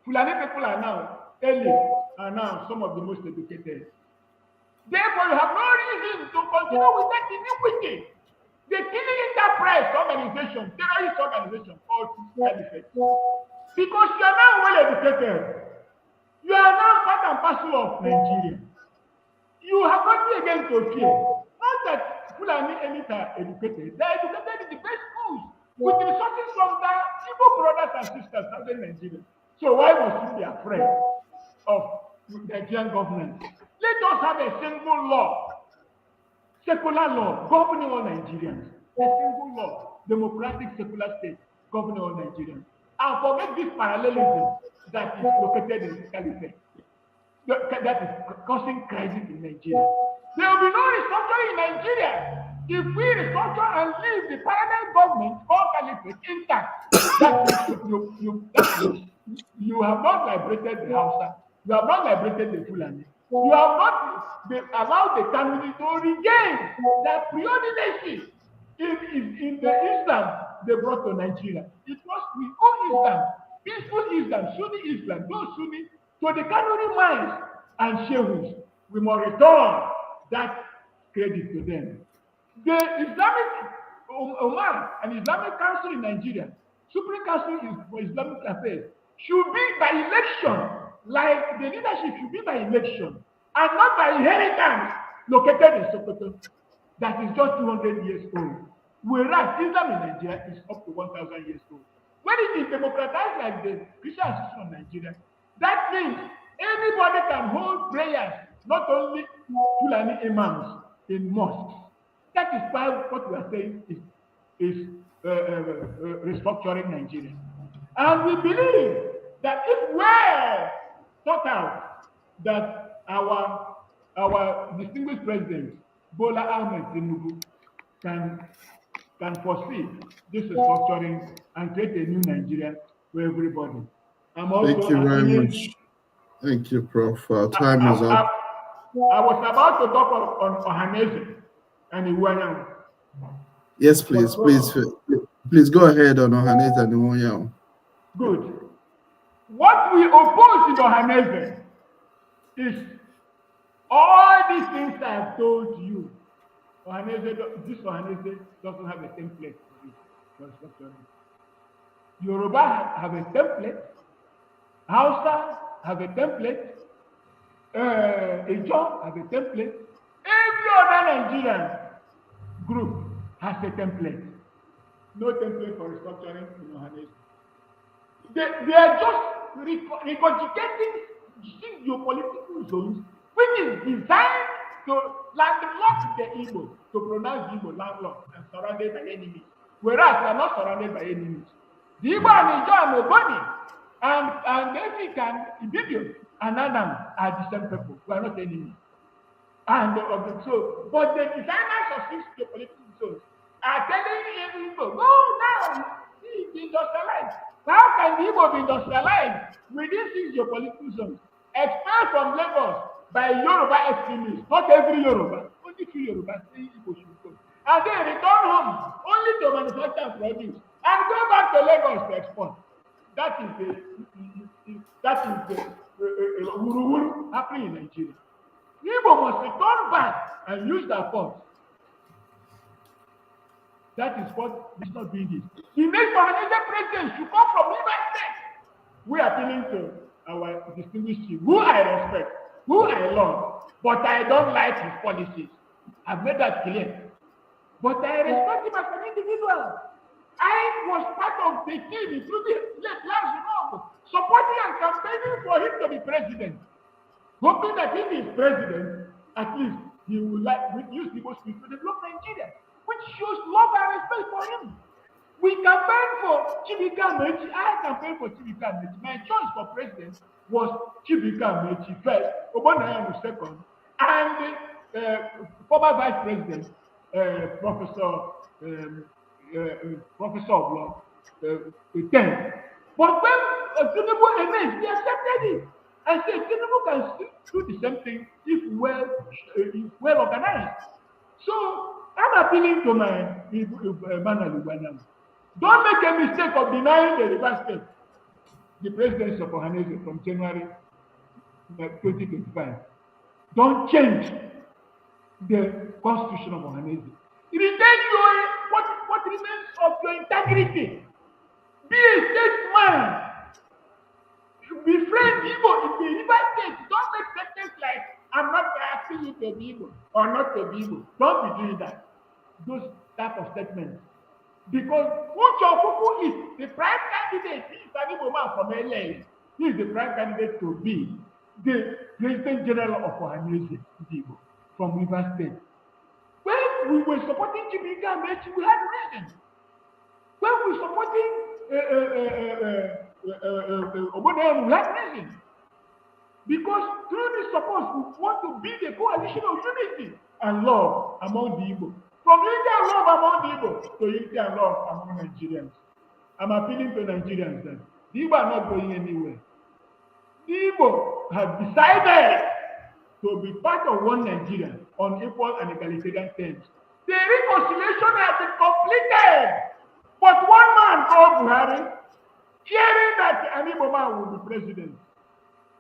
Fulani people are now some of the most educated. Therefore, you have no reason to continue with that iniquity. The killing enterprise organization, terrorist organization called caliphate. Because you are now well educated. You are now part and parcel of Nigeria. You have nothing against to fear. Not that Fulani elite are educated. They are educated in the best schools with resources from their Igbo brothers and sisters outside Nigeria. So why must you be afraid of the Nigerian government? Let us have a single law, secular law, governing all Nigerians. A single law, democratic secular state, governing all Nigerians. And forget this parallelism that is located in the caliphate, that is causing crisis in Nigeria. There will be no restructuring in Nigeria if we restructure and leave the parallel government or caliphate intact. You have not liberated the Hausa. You have not liberated the Fulani. You have not allowed the Kanuri to regain their preeminence in the Islam they brought to Nigeria. It was the old Islam, peaceful Islam, Sunni Islam, those Sunni, to the Kanuri minds and Shehus. We must return that credit to them. The Islamic Oman and Islamic Council in Nigeria, Supreme Council for Islamic Affairs, should be by election, like the leadership should be by election, and not by inheritance located in Sokoto, that is just 200 years old. Whereas Islam in Nigeria is up to 1,000 years old. When it is democratized like the Christian institution of Nigeria, that means anybody can hold prayers, not only Fulani imams in mosques. That is why what we are saying is restructuring Nigeria. And we believe that if we're thought out that our distinguished president, Bola Ahmed Tinubu, can foresee this restructuring and create a new Nigeria for everybody. I'm also Thank you very much. Thank you, Prof. Time is up. I was about to talk on Ohaneze and Igwe. Yes, please go ahead on Ohaneze and Igwe. Good. What we oppose in Ohaneze is all these things I have told you. This Ohaneze doesn't have a template for restructuring. Yoruba have a template. Hausa have a template. Ijaw have a template. Every other Nigerian group has a template. No template for restructuring in Ohaneze. They are just regurgitating geopolitical zones, which is designed to landlock the Igbo, to pronounce Igbo landlocked and surrounded by enemies. Whereas they are not surrounded by enemies. The Igbo and Ijaw and Ogoni and Efik and Ibibio and Adam are the same people. We are not enemies. And but the designers of these geopolitical zones are telling Igbo, go now, be industrialized. How can the Igbo be industrialized within 6 geopolitical zones? Expelled from Lagos by Yoruba extremists, not every Yoruba, only few Yoruba say Igbo should go. And then return home only to manufacture and produce and go back to Lagos to export. That is the wuru happening in Nigeria. Igbo must return back and use their force. That is what is not doing this. The next Ohaneze president should come from Rivers State. We are appealing to our distinguished chief, who I respect, who I love, but I don't like his policies. I've made that clear. But I respect him as an individual. I was part of the team, including last supporting and campaigning for him to be president. Hoping that if he is president, at least he will use the most to develop Nigeria, which shows love and respect for him. We campaigned for Chibika Amechi. I campaigned for Chibika Amechi. My choice for president was Chibika Amechi first, Obanayanu second, and former vice president, Professor of Law, 10. But when Tinubu emerged, he accepted it and said Tinubu can do the same thing if well organized. So I'm appealing to my man. Don't make a mistake of denying the Rivers State the presidency of Ohaneze from January 2025. Don't change the constitution of Ohaneze. Retain what remains of your integrity. Be a statesman. Befriend Igbo in the Rivers State. Don't make statements like I'm not asking you to be Igbo or not to be Igbo. Don't be doing that. Those type of statements. Because Uche Okuku is the prime candidate. He is an Igbo man from LA. He is the prime candidate to be the President General of Ohaneze Ndigbo from Rivers State. When we were supporting Chibika Amechi, we had reason. When we were supporting Obodoyamu, we had reason. Because through this support, we want to build a coalition of unity and love among the Igbo. From unity and love among the Igbo to unity and love among Nigerians. I'm appealing to Nigerians that the Igbo are not going anywhere. The Igbo have decided to be part of one Nigeria on equal and egalitarian terms. The reconciliation has been completed. But one man called Buhari, hearing that an Igbo man will be president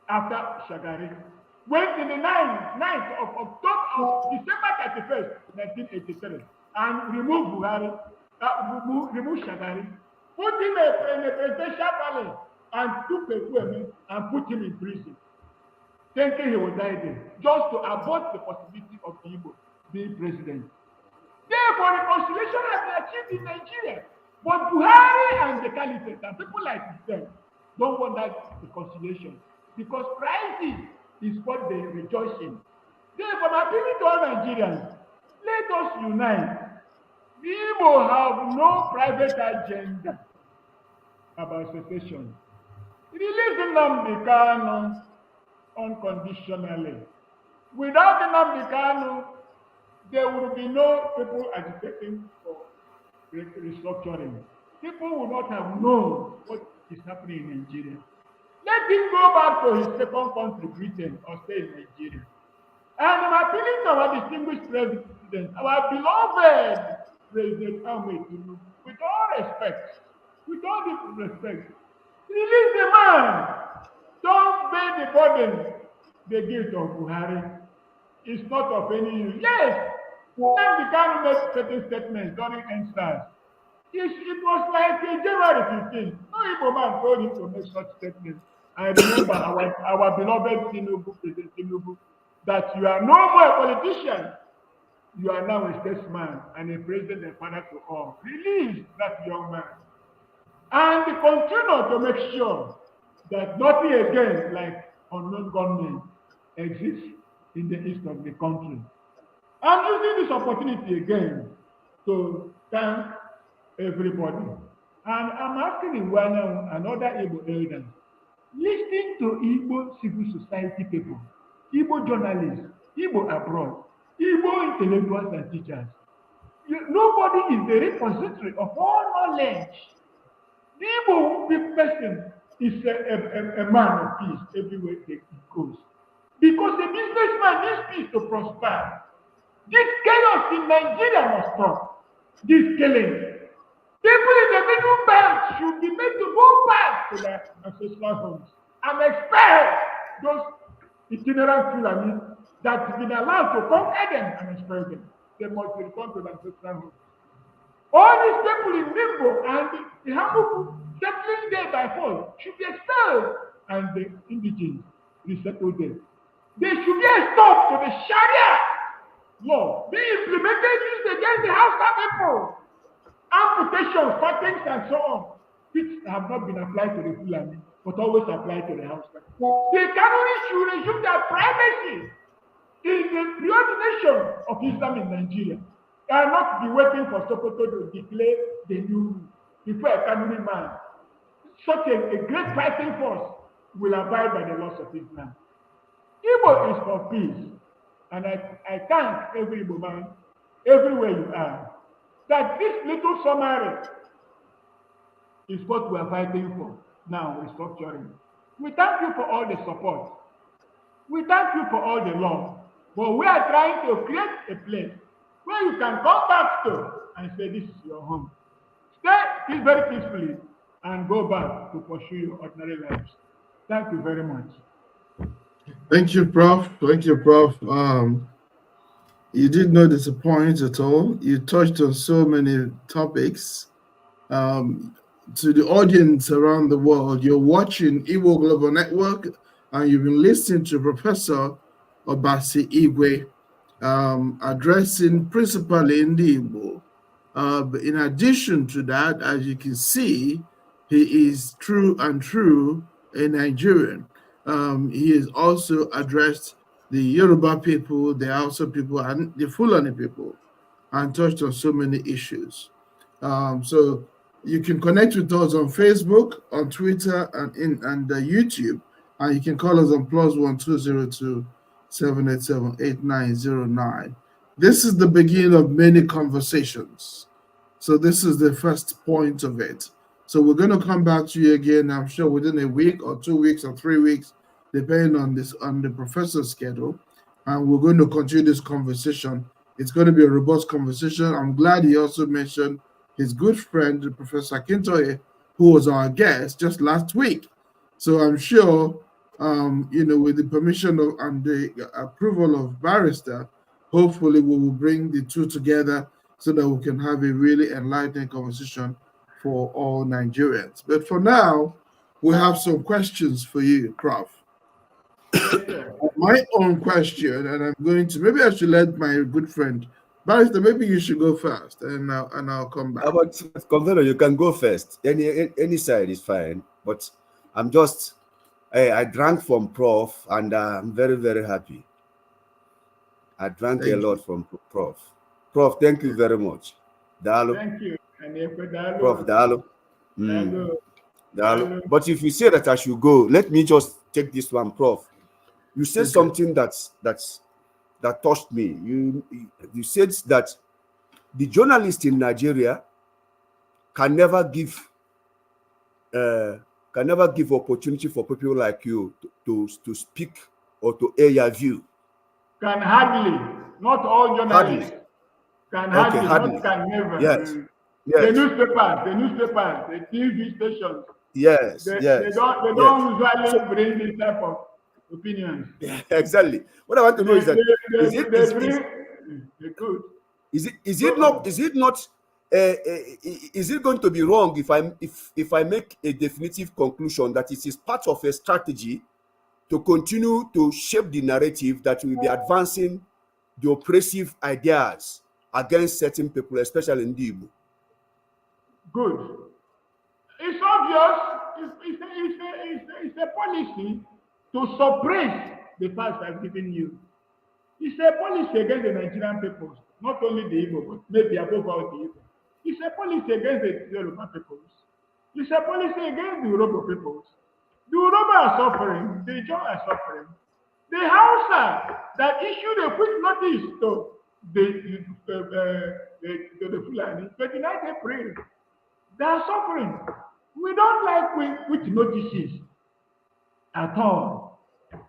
after Shagari, went in the 9th of October of December 31st, 1983, and removed Buhari, removed Shagari, put him in a presidential palace, and took Ekwueme and put him in prison, thinking he would die there, just to abort the possibility of Igbo being president. Therefore, reconciliation has been achieved in Nigeria. But Buhari and the caliphate and people like himself don't want that reconciliation, because crisis is what they rejoice in. Therefore, I'm appealing to all Nigerians, let us unite. Igbo have no private agenda about secession. Release Nnamdi Kanu unconditionally. Without Nnamdi Kanu, there will be no people agitating for restructuring. People would not have known what is happening in Nigeria. Let him go back to his second country, Britain, or stay in Nigeria. And I'm appealing to our distinguished president, our beloved President Ahmed Tinubu, with all respect, release the man. Don't bear the burden, the guilt of Buhari. It's not of any use. Yes, Nnamdi Kanu made certain statements during NSAS. It was like January 15th. No Igbo man told him to make such statements. I remember our beloved Tinubu, President Tinubu, that you are no more a politician. You are now a statesman and a president and father to all. Release that young man. And continue to make sure that nothing again like unknown gunmen exists in the east of the country. I'm using this opportunity again to thank everybody. And I'm asking Iwana and other Igbo elders, listen to Igbo civil society people, Igbo journalists, Igbo abroad, Igbo intellectuals and teachers. Nobody is the repository of all knowledge. The Igbo person is a man of peace everywhere he goes. Because a businessman needs peace to prosper. This chaos in Nigeria must stop. This killing. People in the middle belt should be made to go back to their ancestral homes and expel those itinerant Fulani that have been allowed to conquer them and expel them. They must return to their ancestral homes. All these people in Limbo and the Hamuku settling there by force should be expelled, and the indigenous resettled there. There should be a stop to the Sharia law being implemented used against the Hausa people. Amputations, fattings, and so on, which have not been applied to the Fulani, but always applied to the Hausa. The Kanuri should resume their primacy in the preordination of Islam in Nigeria, and not be waiting for Sokoto to declare the new rule before a Kanuri man. Such a great fighting force will abide by the laws of Islam. Igbo is for peace, and I thank every Igbo man, everywhere you are, that this little summary is what we are fighting for now, restructuring. We thank you for all the support. We thank you for all the love. But we are trying to create a place where you can come back to and say, this is your home. Stay very peacefully and go back to pursue your ordinary lives. Thank you very much. Thank you, Prof. Thank you, Prof. You did not disappoint at all. You touched on so many topics. To the audience around the world, you're watching Igbo Global Network, and you've been listening to Professor Obasi Igwe addressing principally Ndigbo. In addition to that, as you can see, he is true a Nigerian. He has also addressed the Yoruba people, the Hausa people, and the Fulani people, and touched on so many issues. So you can connect with us on Facebook, on Twitter, and YouTube, and you can call us on +1 202 787-8909. This is the beginning of many conversations. So this is the first point of it. So we're going to come back to you again, I'm sure, within a week or 2 weeks or 3 weeks, depending on the professor's schedule. And we're going to continue this conversation. It's going to be a robust conversation. I'm glad he also mentioned his good friend, Professor Akintoye, who was our guest just last week. So I'm sure with the permission of and the approval of Barrister, hopefully we will bring the two together so that we can have a really enlightening conversation for all Nigerians. But for now, we have some questions for you, Prof. My own question, and I'm going to, maybe I should let my good friend Barrister, maybe you should go first, and I'll come back. But Convener, you can go first. Any side is fine. But I'm just, I drank from Prof, and I'm very, very happy. I drank a lot from Prof. Prof, thank you very much. Dalo. Thank you. Prof, Dalo. Dalo. But if you say that I should go, let me just take this one, Prof. You said something that touched me. You said that the journalists in Nigeria can never give opportunity for people like you to speak or to air your view. Can hardly, not all journalists. Can hardly, hardly. Not can never. Yes. The newspapers, the TV stations. Yes. They don't usually bring this type of opinions. Exactly. What I want to know is that is it going to be wrong if I make a definitive conclusion that it is part of a strategy to continue to shape the narrative that will be advancing the oppressive ideas against certain people, especially in Ndigbo? Good. It's obvious. It's a policy to suppress the facts I've given you. It's a policy against the Nigerian peoples, not only the Igbo, but maybe above all the Igbo. It's a policy against the Yoruba peoples. It's a policy against the Yoruba peoples. The Yoruba are suffering. The Ijaw are suffering. The Hausa that issued a quick notice to the Fulani, 29th April, they are suffering. We don't like quick notices at all.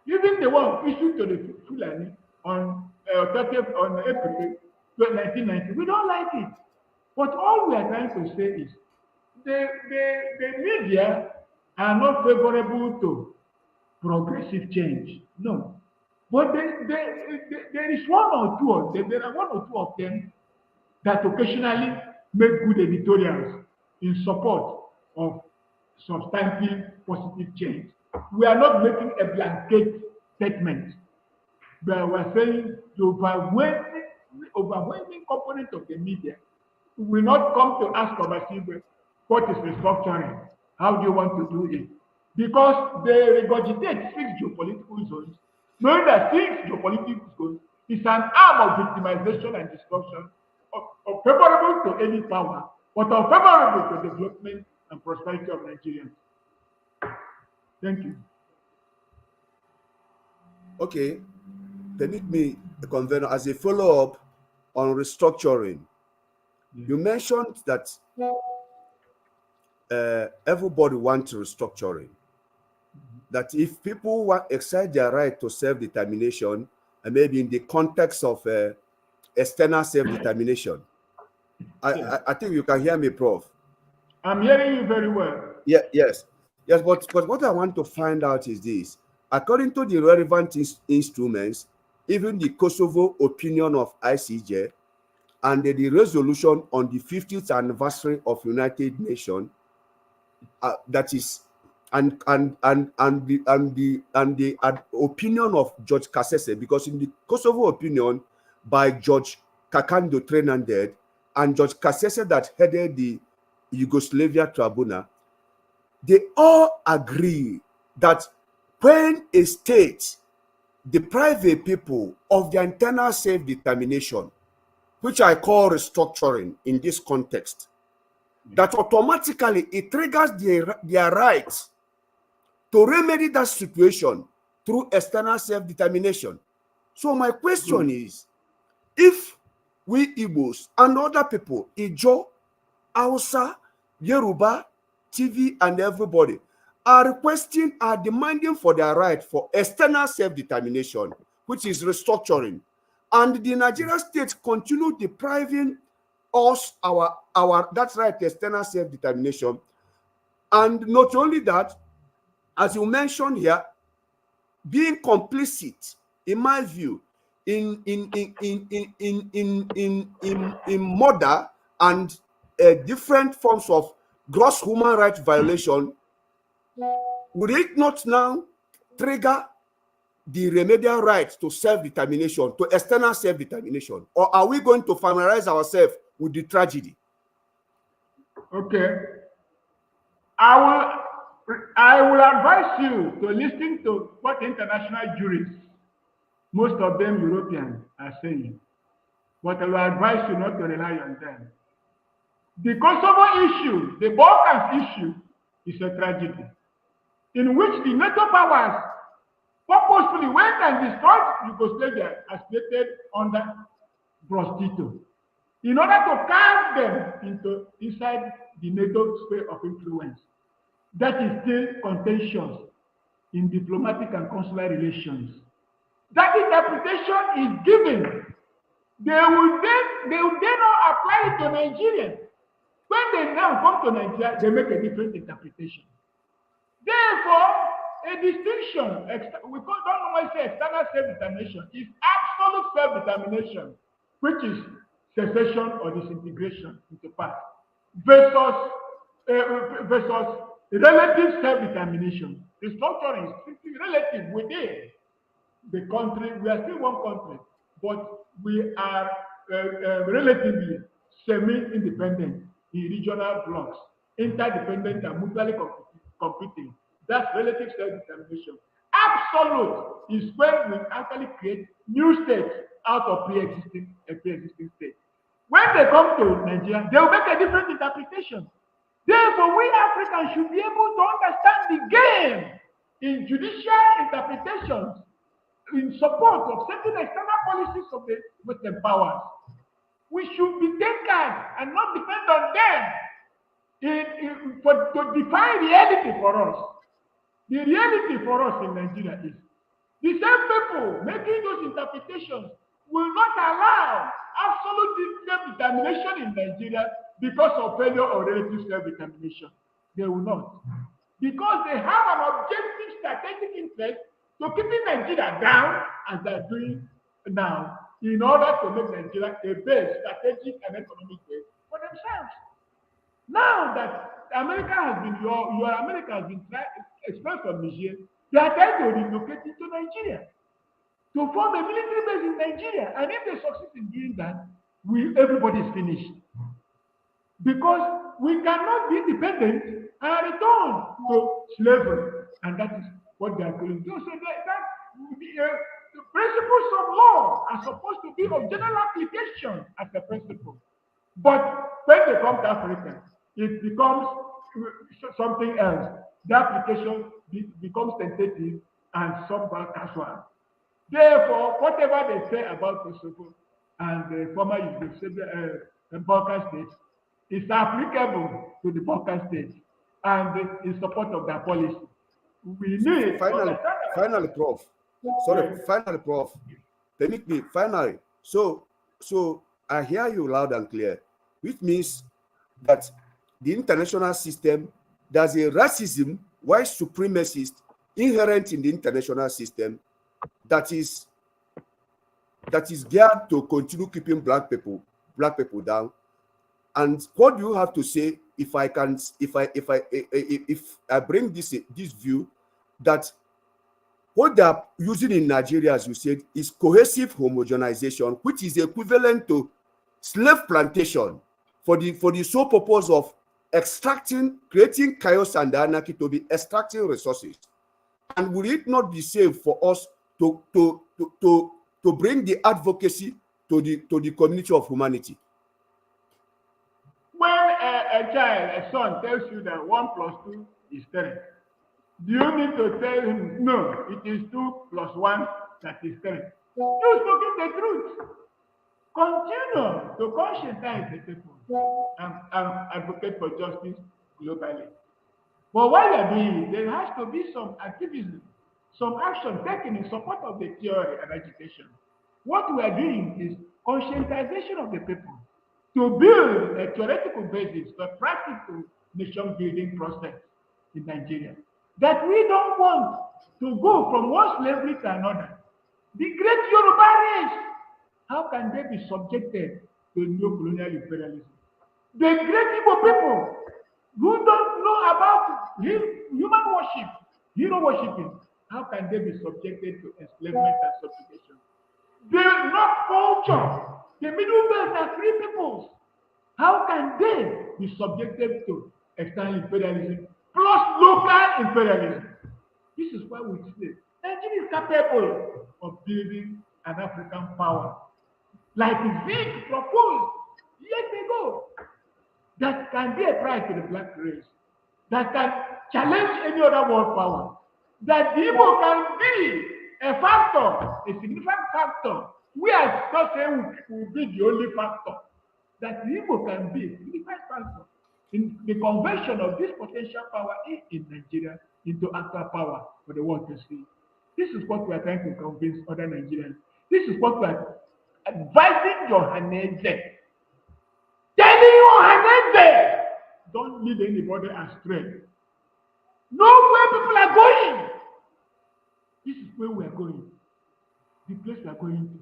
Even the one issued to the Fulani on 30th on April 1990, we don't like it. But all we are trying to say is the media are not favorable to progressive change. No. But there is one or two of them that occasionally make good editorials in support of substantive positive change. We are not making a blanket statement, but we're saying the overwhelming component of the media will not come to ask Prof Igwe, what is restructuring? How do you want to do it? Because they regurgitate 6 geopolitical zones, knowing that 6 geopolitical zones is an arm of victimization and destruction of favorable to any power, but unfavorable to development and prosperity of Nigerians. Thank you. Okay. Permit me, Convener, as a follow-up on restructuring. You mentioned that everybody wants restructuring. That if people exercise their right to self-determination, and maybe in the context of external self-determination, I think you can hear me, Prof. I'm hearing you very well. Yes. But what I want to find out is this: according to the relevant instruments, even the Kosovo opinion of ICJ and the resolution on the 50th anniversary of United Nations, that is, and the opinion of Judge Kasese, because in the Kosovo opinion by Judge Kakando Trenanded and Judge Kasese that headed the Yugoslavia Tribunal, they all agree that when a state deprives a people of their internal self-determination, which I call restructuring in this context, that automatically it triggers their rights to remedy that situation through external self-determination. So my question is, if we Igbos and other people, Ijaw, Hausa, Yoruba, TV, and everybody are demanding for their right for external self-determination, which is restructuring, and the Nigerian state continue depriving us our that right to external self-determination. And not only that, as you mentioned here, being complicit, in my view, in murder and different forms of gross human rights violation, would it not now trigger the remedial right to self-determination, to external self-determination? Or are we going to familiarize ourselves with the tragedy? Okay. I will advise you to listen to what international jurists, most of them Europeans, are saying. But I will advise you not to rely on them. The Kosovo issue, the Balkans issue, is a tragedy in which the NATO powers purposefully went and destroyed Yugoslavia as stated under Brostito in order to carve them inside the NATO sphere of influence. That is still contentious in diplomatic and consular relations. That interpretation is given. They will then not apply it to Nigeria. When they now come to Nigeria, they make a different interpretation. Therefore, a distinction, we don't normally say external self-determination, is absolute self-determination, which is secession or disintegration into part, versus relative self-determination. Restructuring is simply relative within the country. We are still one country, but we are relatively semi-independent in regional blocks, interdependent and mutually competing. That's relative self-determination. Absolute is when we actually create new states out of pre-existing states. When they come to Nigeria, they will make a different interpretation. Therefore, we Africans should be able to understand the game in judicial interpretations in support of certain external policies of the Western powers. We should be thinkers and not depend on them to define reality for us. The reality for us in Nigeria is the same people making those interpretations will not allow absolute self-determination in Nigeria because of failure or relative self-determination. They will not. Because they have an objective strategic interest to keeping Nigeria down as they're doing now in order to make Nigeria a base, strategic and economic base for themselves. Now that America has been, your America has been expelled from Niger, they are trying to relocate it to Nigeria to form a military base in Nigeria. And if they succeed in doing that, everybody is finished. Because we cannot be independent and return to slavery. And that is what they are going to do. So the principles of law are supposed to be of general application as a principle. But when they come to Africa, it becomes something else. The application becomes tentative and somewhat casual. Therefore, whatever they say about Kosovo and the former Yugoslavia, Balkan states is applicable to the Balkan states and in support of their policy. We need finally, Prof. Sorry, finally, Prof. Permit me, finally. So I hear you loud and clear, which means that the international system, there's a racism, white supremacist inherent in the international system that is geared to continue keeping black people down. And what do you have to say if I bring this view that what they are using in Nigeria, as you said, is cohesive homogenization, which is equivalent to slave plantation for the sole purpose of creating chaos and anarchy to be extracting resources. And will it not be safe for us to bring the advocacy to the community of humanity? When a son tells you that 1 + 2 is 3, do you need to tell him, no, it is 2 + 1 that is 3? You're speaking the truth. Continue to conscientize the people and advocate for justice globally. But while you're doing it, there has to be some activism, some action taken in support of the theory and agitation. What we are doing is conscientization of the people to build a theoretical basis for practical nation building process in Nigeria. that we don't want to go from one slavery to another. The great Yoruba race, how can they be subjected to neo-colonial imperialism? The great Igbo people who don't know about human worship, hero worshiping, how can they be subjected to enslavement and subjugation? The North culture, the Middle Belt are free peoples. How can they be subjected to external imperialism plus local imperialism? This is why we say Nigeria is capable of building an African power, like Vic proposed years ago, that can be a prize to the black race, that can challenge any other world power, that the Igbo can be a factor, a significant factor. We are not saying we will be the only factor, that the Igbo can be a significant factor in the conversion of this potential power in Nigeria into actual power for the world to see. This is what we are trying to convince other Nigerians. This is what we are advising Ohaneze. Telling Ohaneze, don't lead anybody astray. Know where people are going. This is where we are going. The place we are going to.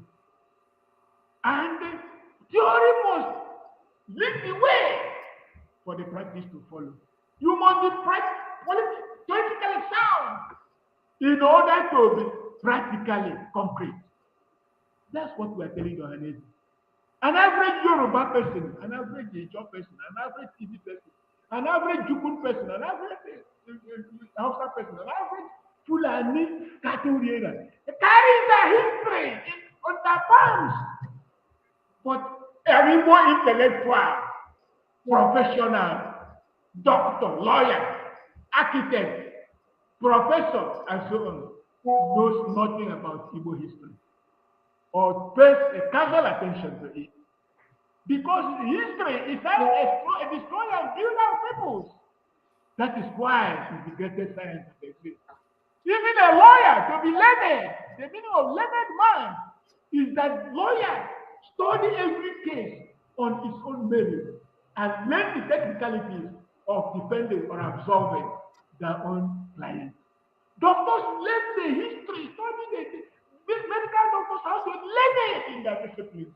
And the theory must lead the way for the practice to follow. You must be politically sound in order to be practically concrete. That's what we are telling Ohaneze. An average Yoruba person, an average Ijaw person, an average Tibi person, an average Jukun person, an average Hausa person, an average Fulani cattle rearer carries a history on their palms. But every more intellectual, professional, doctor, lawyer, architect, professor, and so on knows nothing about Igbo history or pays a casual attention to it. Because history is a destroyer and builder of peoples. That is why it's the greatest science that exists. Even a lawyer to be learned, the meaning of learned man is that lawyer study every case on its own merit and learn the technicalities of defending or absolving their own client. Doctors learn the history, study the medical doctors how to learn it in their discipline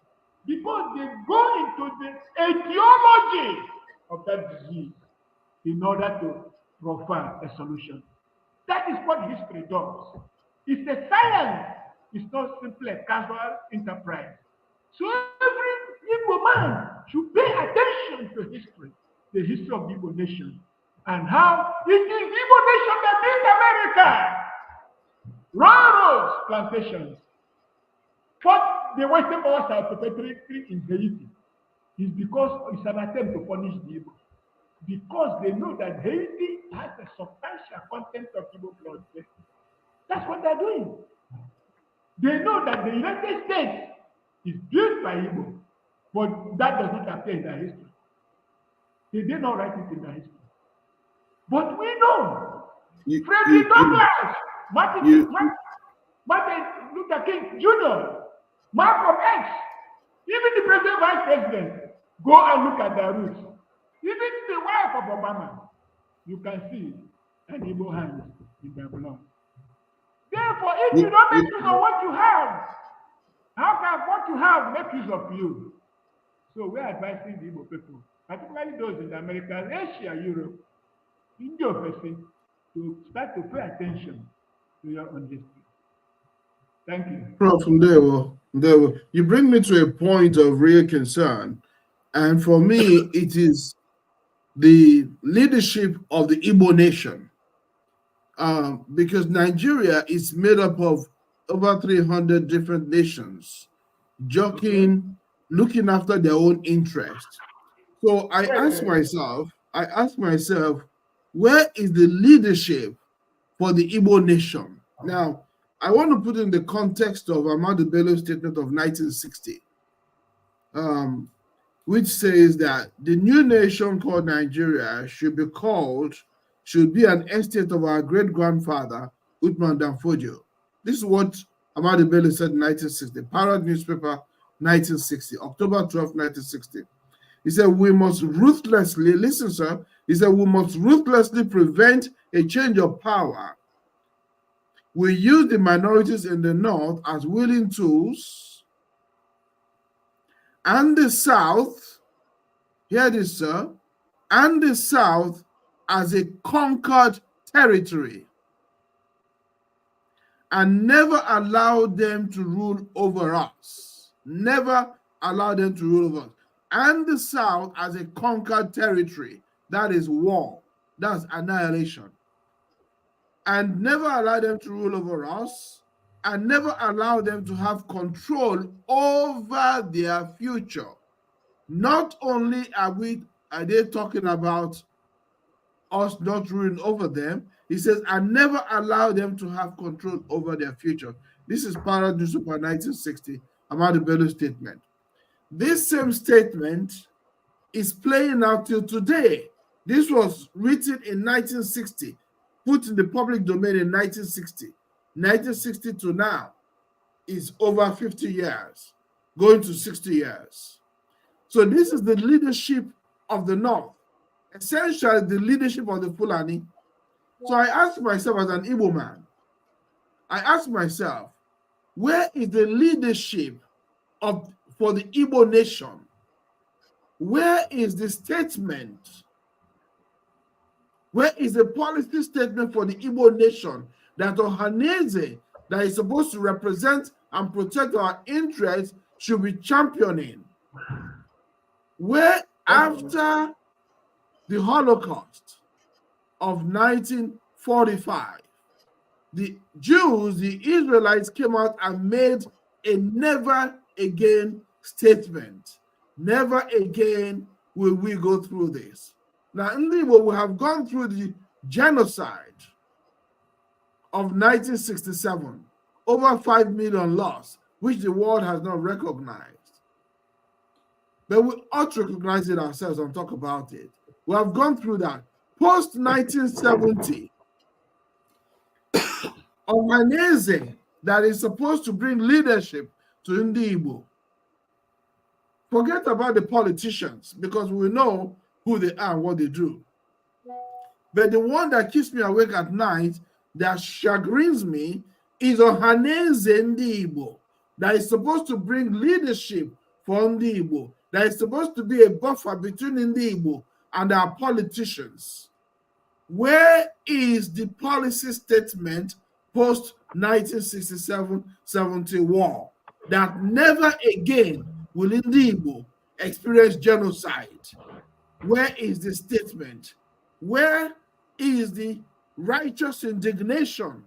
because they go into the etiology of that disease in order to provide a solution. That is what history does. It's a science. It's not simply a casual enterprise. So every Igbo man should pay attention to history, the history of the Igbo Nation, and how it is the Igbo Nation that built America. Railroads, plantations. What the Western powers are perpetrating in Haiti is because it's an attempt to punish the Igbo. Because they know that Haiti has a substantial content of Igbo blood. That's what they're doing. They know that the United States is built by Igbo, but that does not appear in their history. They did not write it in their history. But we know Frederick Douglass, Martin Luther King Jr., Malcolm X, even the present vice president, go and look at their roots. Even the wife of Obama, you can see an Igbo hand in their blood. Therefore, if you don't make use of what you have, how can what you have make use of you? So we're advising the Igbo people, particularly those in the Americas, Asia, Europe, India, to start to pay attention to your own history. Thank you. Prof, from there, you bring me to a point of real concern. And for me, it is the leadership of the Igbo Nation. Because Nigeria is made up of over 300 different nations, jockeying, looking after their own interests. So I ask myself, where is the leadership for the Igbo Nation? Now, I want to put in the context of Ahmadu Bello's statement of 1960, which says that the new nation called Nigeria should be an estate of our great-grandfather, Uthman Danfodio. This is what Ahmadu Bello said in 1960, Parrot newspaper, 1960, October 12, 1960. He said, we must ruthlessly, listen, sir, he said, we must ruthlessly prevent a change of power, we use the minorities in the North as willing tools and the South, hear this, sir, and the South as a conquered territory, and never allow them to rule over us. Never allow them to rule over us. And the South as a conquered territory. That is war. That's annihilation. And never allow them to rule over us, and never allow them to have control over their future. Not only are they talking about us not ruling over them, he says, and never allow them to have control over their future. This is Para Newspaper 1960, Ahmadu Bello statement. This same statement is playing out till today. This was written in 1960, put in the public domain in 1960. 1960 to now is over 50 years, going to 60 years. So this is the leadership of the North, essentially the leadership of the Fulani. So I asked myself as an Igbo man, I asked myself, where is the leadership for the Igbo nation? Where is the statement? Where is the policy statement for the Igbo nation that Ohaneze, that is supposed to represent and protect our interests, should be championing? Where, after the Holocaust of 1945, the Jews, the Israelites came out and made a never again statement. Never again will we go through this. Now, in Igbo, we have gone through the genocide of 1967, over 5 million lost, which the world has not recognized. But we ought to recognize it ourselves and talk about it. We have gone through that. Post 1970, Ohaneze, that is supposed to bring leadership to Ndigbo. Forget about the politicians, because we know who they are and what they do. But the one that keeps me awake at night, that chagrins me, is Ohaneze Ndigbo, that is supposed to bring leadership for Ndigbo, that is supposed to be a buffer between Ndigbo and our politicians. Where is the policy statement post 1967-70 war that never again will Ndigbo experience genocide? Where is the statement? Where is the righteous indignation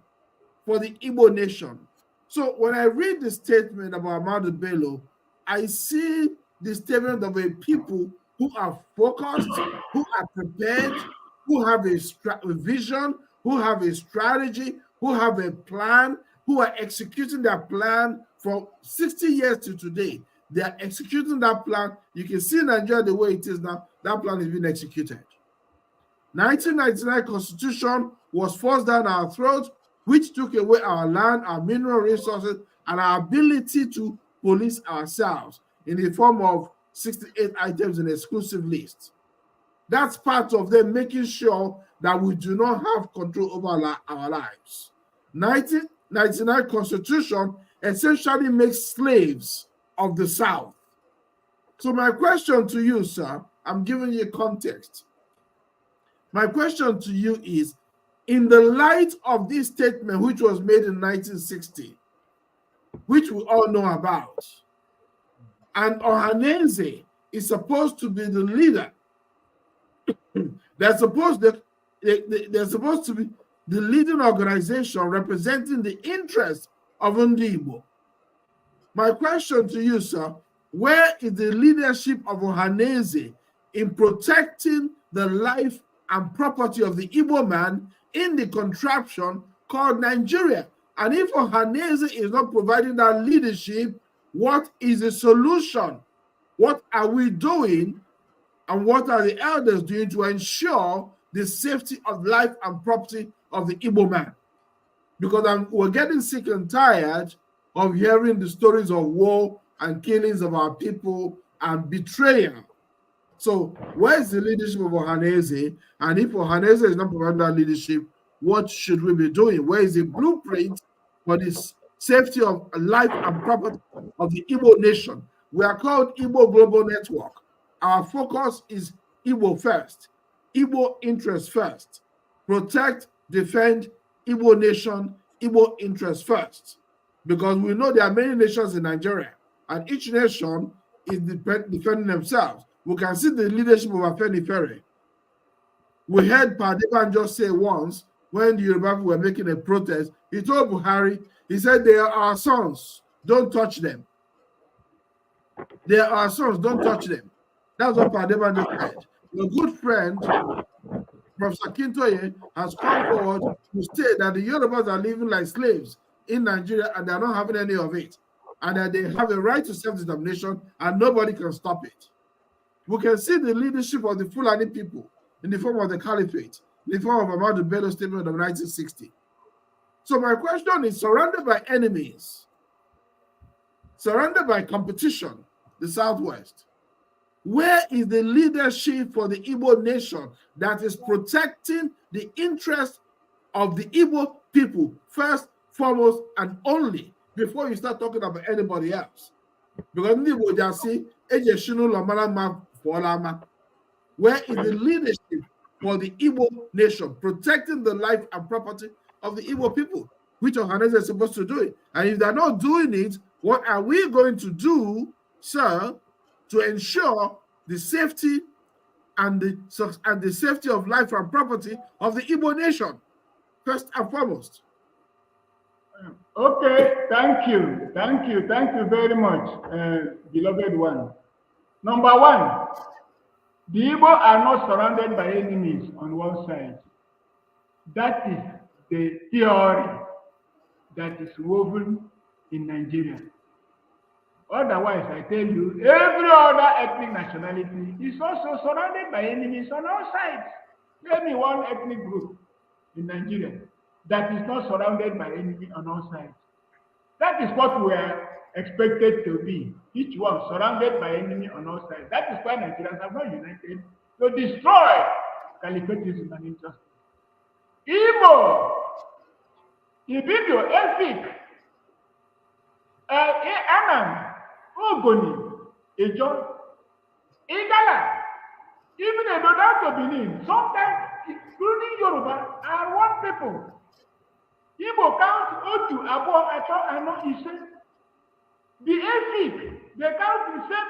for the Igbo nation? So when I read the statement about Ahmadu Bello, I see the statement of a people who are focused, who are prepared, who have a vision, who have a strategy, who have a plan, who are executing their plan for 60 years to today. They are executing that plan. You can see Nigeria the way it is now. That plan is being executed. 1999 Constitution was forced down our throats, which took away our land, our mineral resources, and our ability to police ourselves in the form of 68 items in exclusive lists. That's part of them making sure that we do not have control over our lives. 1999 Constitution essentially makes slaves of the South. So my question to you, sir, I'm giving you context. My question to you is, in the light of this statement, which was made in 1960, which we all know about, and Ohaneze is supposed to be the leader, they're supposed to be the leading organization representing the interests of Ndigbo. My question to you, sir, where is the leadership of Ohaneze in protecting the life and property of the Igbo man in the contraption called Nigeria? And if Ohaneze is not providing that leadership, what is the solution? What are we doing, and what are the elders doing to ensure the safety of life and property of the Igbo man? Because we're getting sick and tired of hearing the stories of war and killings of our people and betrayal. So where is the leadership of Ohaneze? And if Ohaneze is not providing that leadership, what should we be doing? Where is the blueprint for the safety of life and property of the Igbo nation? We are called Igbo Global Network. Our focus is Igbo first, Igbo interest first. Protect, defend Igbo nation, Igbo interest first. Because we know there are many nations in Nigeria, and each nation is defending themselves. We can see the leadership of Afeni Ferry. We heard Padeban just say once, when the Yoruba were making a protest, he told Buhari, he said, they are our sons, don't touch them. They are our sons, don't touch them. That's what Padeban just said. Your good friend, Professor Kintoye, has come forward to state that the Yorubas are living like slaves in Nigeria and they're not having any of it. And that they have a right to self-determination and nobody can stop it. We can see the leadership of the Fulani people in the form of the Caliphate, in the form of Ahmadu Bello's statement of 1960. So my question is, surrounded by enemies, surrounded by competition, the Southwest, where is the leadership for the Igbo nation that is protecting the interests of the Igbo people first, foremost, and only before you start talking about anybody else? Because Igbo just see, where is the leadership for the Igbo nation protecting the life and property of the Igbo people, which Ohaneze is supposed to do it? And if they're not doing it, what are we going to do, sir, to ensure the safety and the safety of life and property of the Igbo nation, first and foremost? Okay, thank you very much, beloved one. Number one, the Igbo are not surrounded by enemies on one side. That is the theory that is woven in Nigeria. Otherwise, I tell you, every other ethnic nationality is also surrounded by enemies on all sides. Tell me one ethnic group in Nigeria that is not surrounded by enemies on all sides. That is what we are expected to be. Each one surrounded by enemy on all sides. That is why Nigerians have not united to destroy caliphatism and injustice. Igbo, Ibibio, Efik, Anan, Ogoni, Ejon, Igala, even a Dodato Benin, sometimes including Yoruba, are one people. Igbo count Otu, Abo, Acho, Ano, Ise. The Efik, they count the same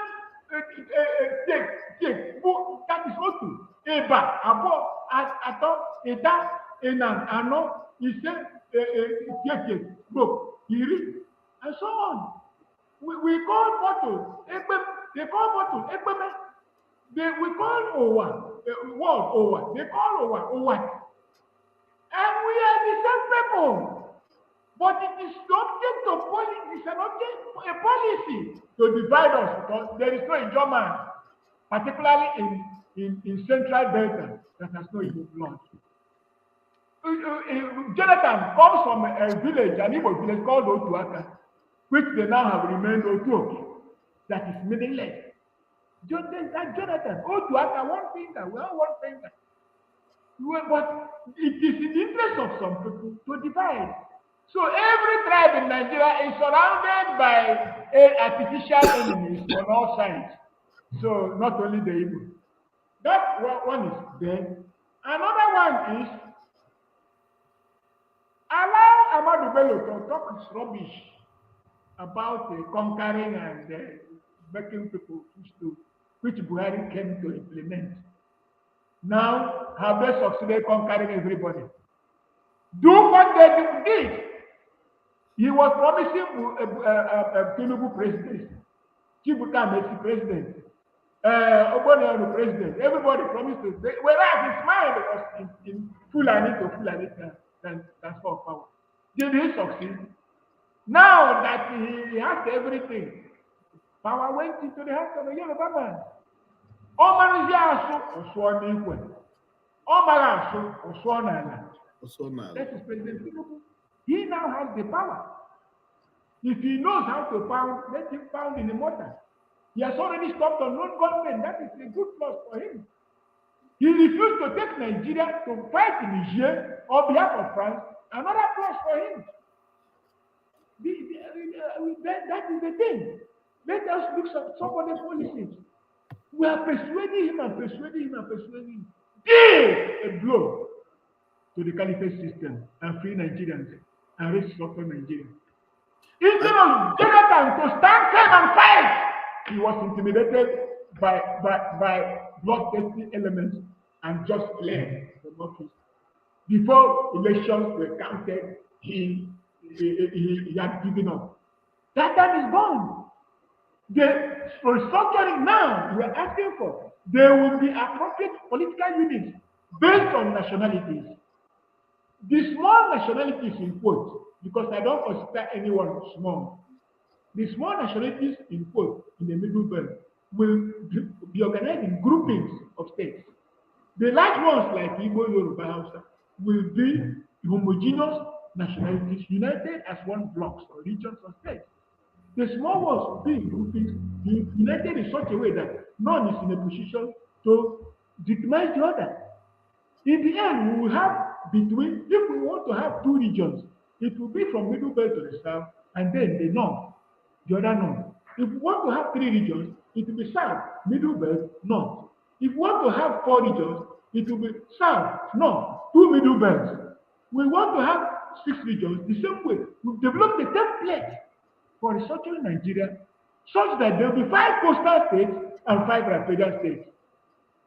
that is Otu, Eba, Abo, Ato, Eta, Enan, Ano, Ise, Jeke, Bo, Iri, and so on. We call bottle, they call bottle, Ekbeme. We call Owa, word Owa, they call Owa, Owa. And we are the same people. But it is the object of policy, it's an object, a policy to divide us, because there is no Ijoman, particularly in Central Delta, that has no Igbo blood. Jonathan comes from a village, an Igbo village called Otuaka, which they now have remained Otuoki, that is meaningless. Jonathan, Otuaka, one finger, we are one finger. But it is in the interest of some people to divide. So every tribe in Nigeria is surrounded by artificial enemies on all sides. So not only the Igbo. That one is there. Another one is allow Ahmadu Bello to talk his rubbish about conquering and making people to which Buhari came to implement. Now, have they succeeded conquering everybody? Do what they did. He was promising Tinubu president, Chibuka Messi president, Ogbonne president. Everybody promised to, whereas his mind was in Fulani to Fulani transfer of power. Did he succeed? Now that he has everything, power went into the hands of the Yoruba man. Omar Yasu Oswon Igwe. Omar Asu Oswon. That is President Tinubu. He now has the power. If he knows how to pound, let him pound in the mortar. He has already stopped on non-government. That is a good plus for him. He refused to take Nigeria to fight in Niger on behalf of France. Another plus for him. That is the thing. Let us look at some of the policies. We are persuading him and persuading him and persuading him. Give a blow to the caliphate system and free Nigerians and restructure Nigeria. Instead of Jonathan to stand firm and fight, he was intimidated by bloodthirsty elements and just fled democracy. Before elections were counted, he had given up. That time is gone. The restructuring now we are asking for, there will be appropriate political units based on nationalities. The small nationalities in quote, because I don't consider anyone small. The small nationalities in quote in the middle belt will be organized in groupings of states. The large ones like Igbo, Yoruba, Hausa will be homogeneous nationalities united as one blocks or regions or states. The small ones will be in groupings united in such a way that none is in a position to determine the other. In the end, we will have between, if we want to have two regions, it will be from middle belt to the south and then the north, the other north. If we want to have three regions, it will be south, middle belt, north. If we want to have four regions, it will be south, north, two middle belts. We want to have 6 regions the same way. We've developed a template for restructuring Nigeria such that there will be 5 coastal states and 5 riparian states.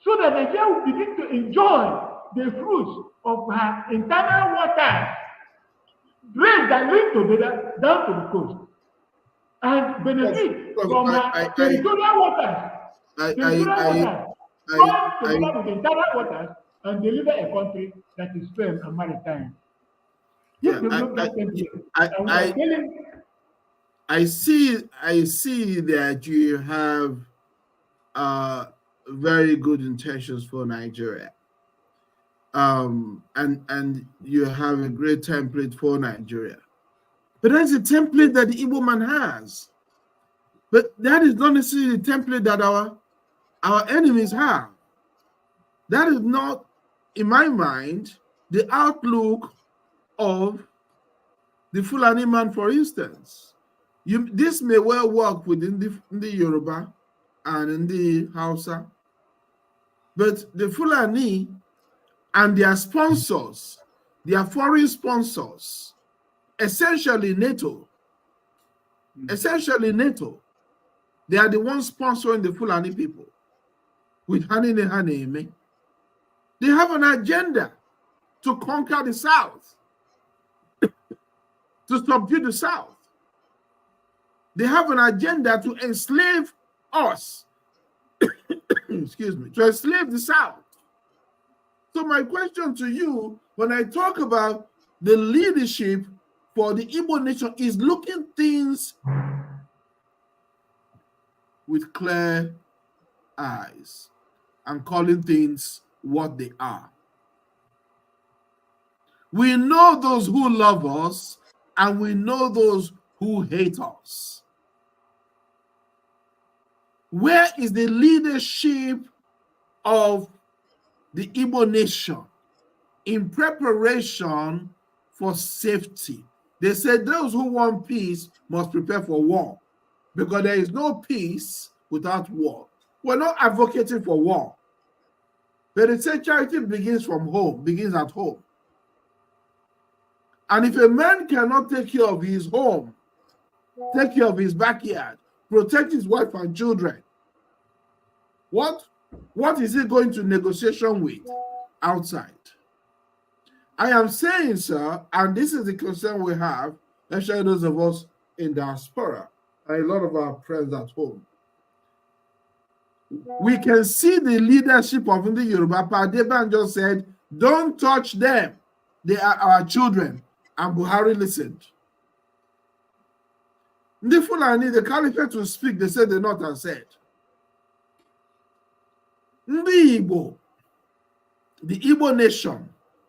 So that Nigeria will begin to enjoy the fruits of her internal waters, drains that lead together down to the coast, and benefit from her territorial waters. Join together with the internal waters and deliver a country that is firm and maritime. I see that you have very good intentions for Nigeria. And you have a great template for Nigeria. But that's a template that the Igbo man has. But that is not necessarily the template that our enemies have. That is not, in my mind, the outlook of the Fulani man, for instance. This may well work within the Yoruba and in the Hausa, but the Fulani and their sponsors, their foreign sponsors, essentially NATO, they are the ones sponsoring the Fulani people with Hanine Haneme. They have an agenda to conquer the South, to subdue the South. They have an agenda to enslave us, excuse me, to enslave the South. So my question to you, when I talk about the leadership for the Igbo nation, is looking things with clear eyes and calling things what they are. We know those who love us and we know those who hate us. Where is the leadership of the Igbo nation in preparation for safety? They said those who want peace must prepare for war, because there is no peace without war. We're not advocating for war, but they say charity begins from home, begins at home. And if a man cannot take care of his home, take care of his backyard, protect his wife and children, what is he going to negotiation with outside? I am saying, sir, and this is the concern we have, especially those of us in diaspora, and a lot of our friends at home. We can see the leadership of the Yoruba Party. Deban said, don't touch them. They are our children. And Buhari listened. The Fulani, the Caliphate to speak, they said they not and said. Ndigbo, the Igbo Nation,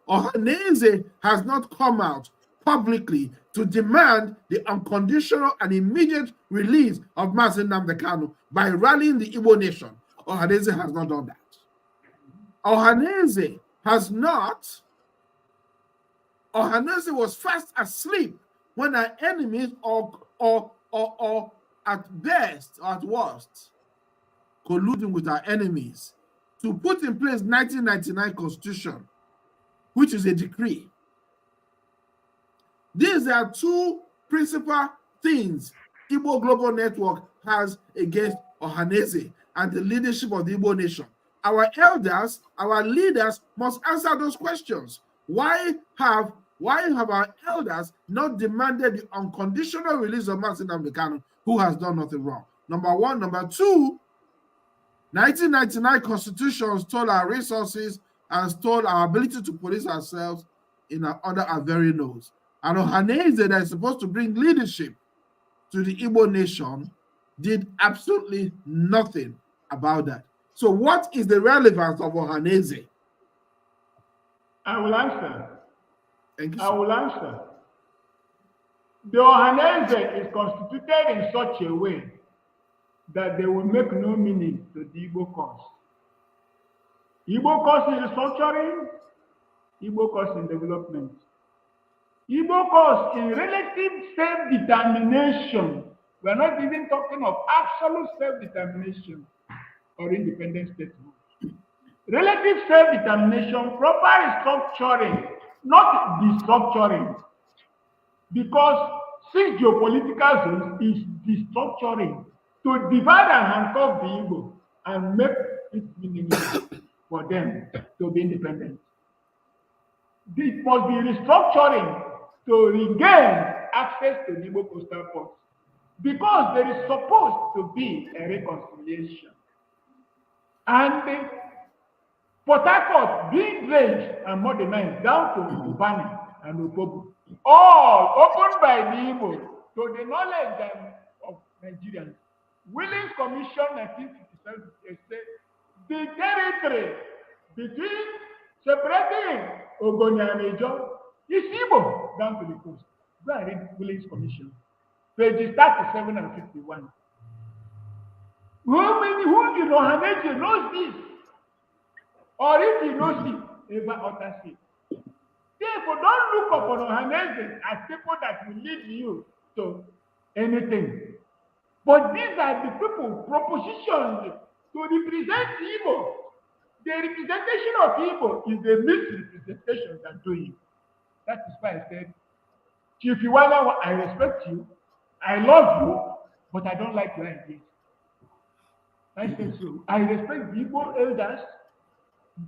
Ohaneze has not come out publicly to demand the unconditional and immediate release of Mazi Nnamdi Kanu by rallying the Igbo Nation. Ohaneze has not done that. Ohaneze has not. Ohaneze was fast asleep when our enemies, or at best or at worst, colluding with our enemies to put in place 1999 Constitution, which is a decree. These are two principal things Igbo Global Network has against Ohaneze and the leadership of the Igbo Nation. Our elders, our leaders must answer those questions. Why have our elders not demanded the unconditional release of Mazi Nnamdi Kanu, who has done nothing wrong? Number one. Number two, 1999 Constitution stole our resources and stole our ability to police ourselves under our very nose. And Ohaneze, that is supposed to bring leadership to the Igbo Nation, did absolutely nothing about that. So what is the relevance of Ohaneze? I will answer. Thank you, sir. I will answer. The Ohaneze is constituted in such a way that they will make no meaning to the Igbo cause. Igbo cause in restructuring, Igbo cause in development. Igbo cause in relative self-determination. We are not even talking of absolute self-determination or independent statehood. Relative self-determination, proper restructuring, not destructuring. Because since geopolitical zones is destructuring, to divide and handcuff the Igbo and make it meaningless for them to be independent. It must be restructuring to regain access to the Igbo coastal ports, because there is supposed to be a reconciliation. And Port Harcourt being drained and modernized down to Ubani and Opobo, all opened by the Igbo to the knowledge of Nigerians. Willings Commission 1957 said the territory between separating Ogoni and Ejo is Igbo down to the coast. Go and read Willings Commission, pages 37 and 51. Who in Ohaneze knows this? Or if he knows it, ever utters it. Therefore, don't look upon Ohaneze as people that will lead you to anything. But these are the people propositioned to represent Igbo. The representation of Igbo is the misrepresentation they're doing. That is why I said, Chief Iwala, I respect you, I love you, but I don't like your ideas. I said so. I respect the Igbo elders,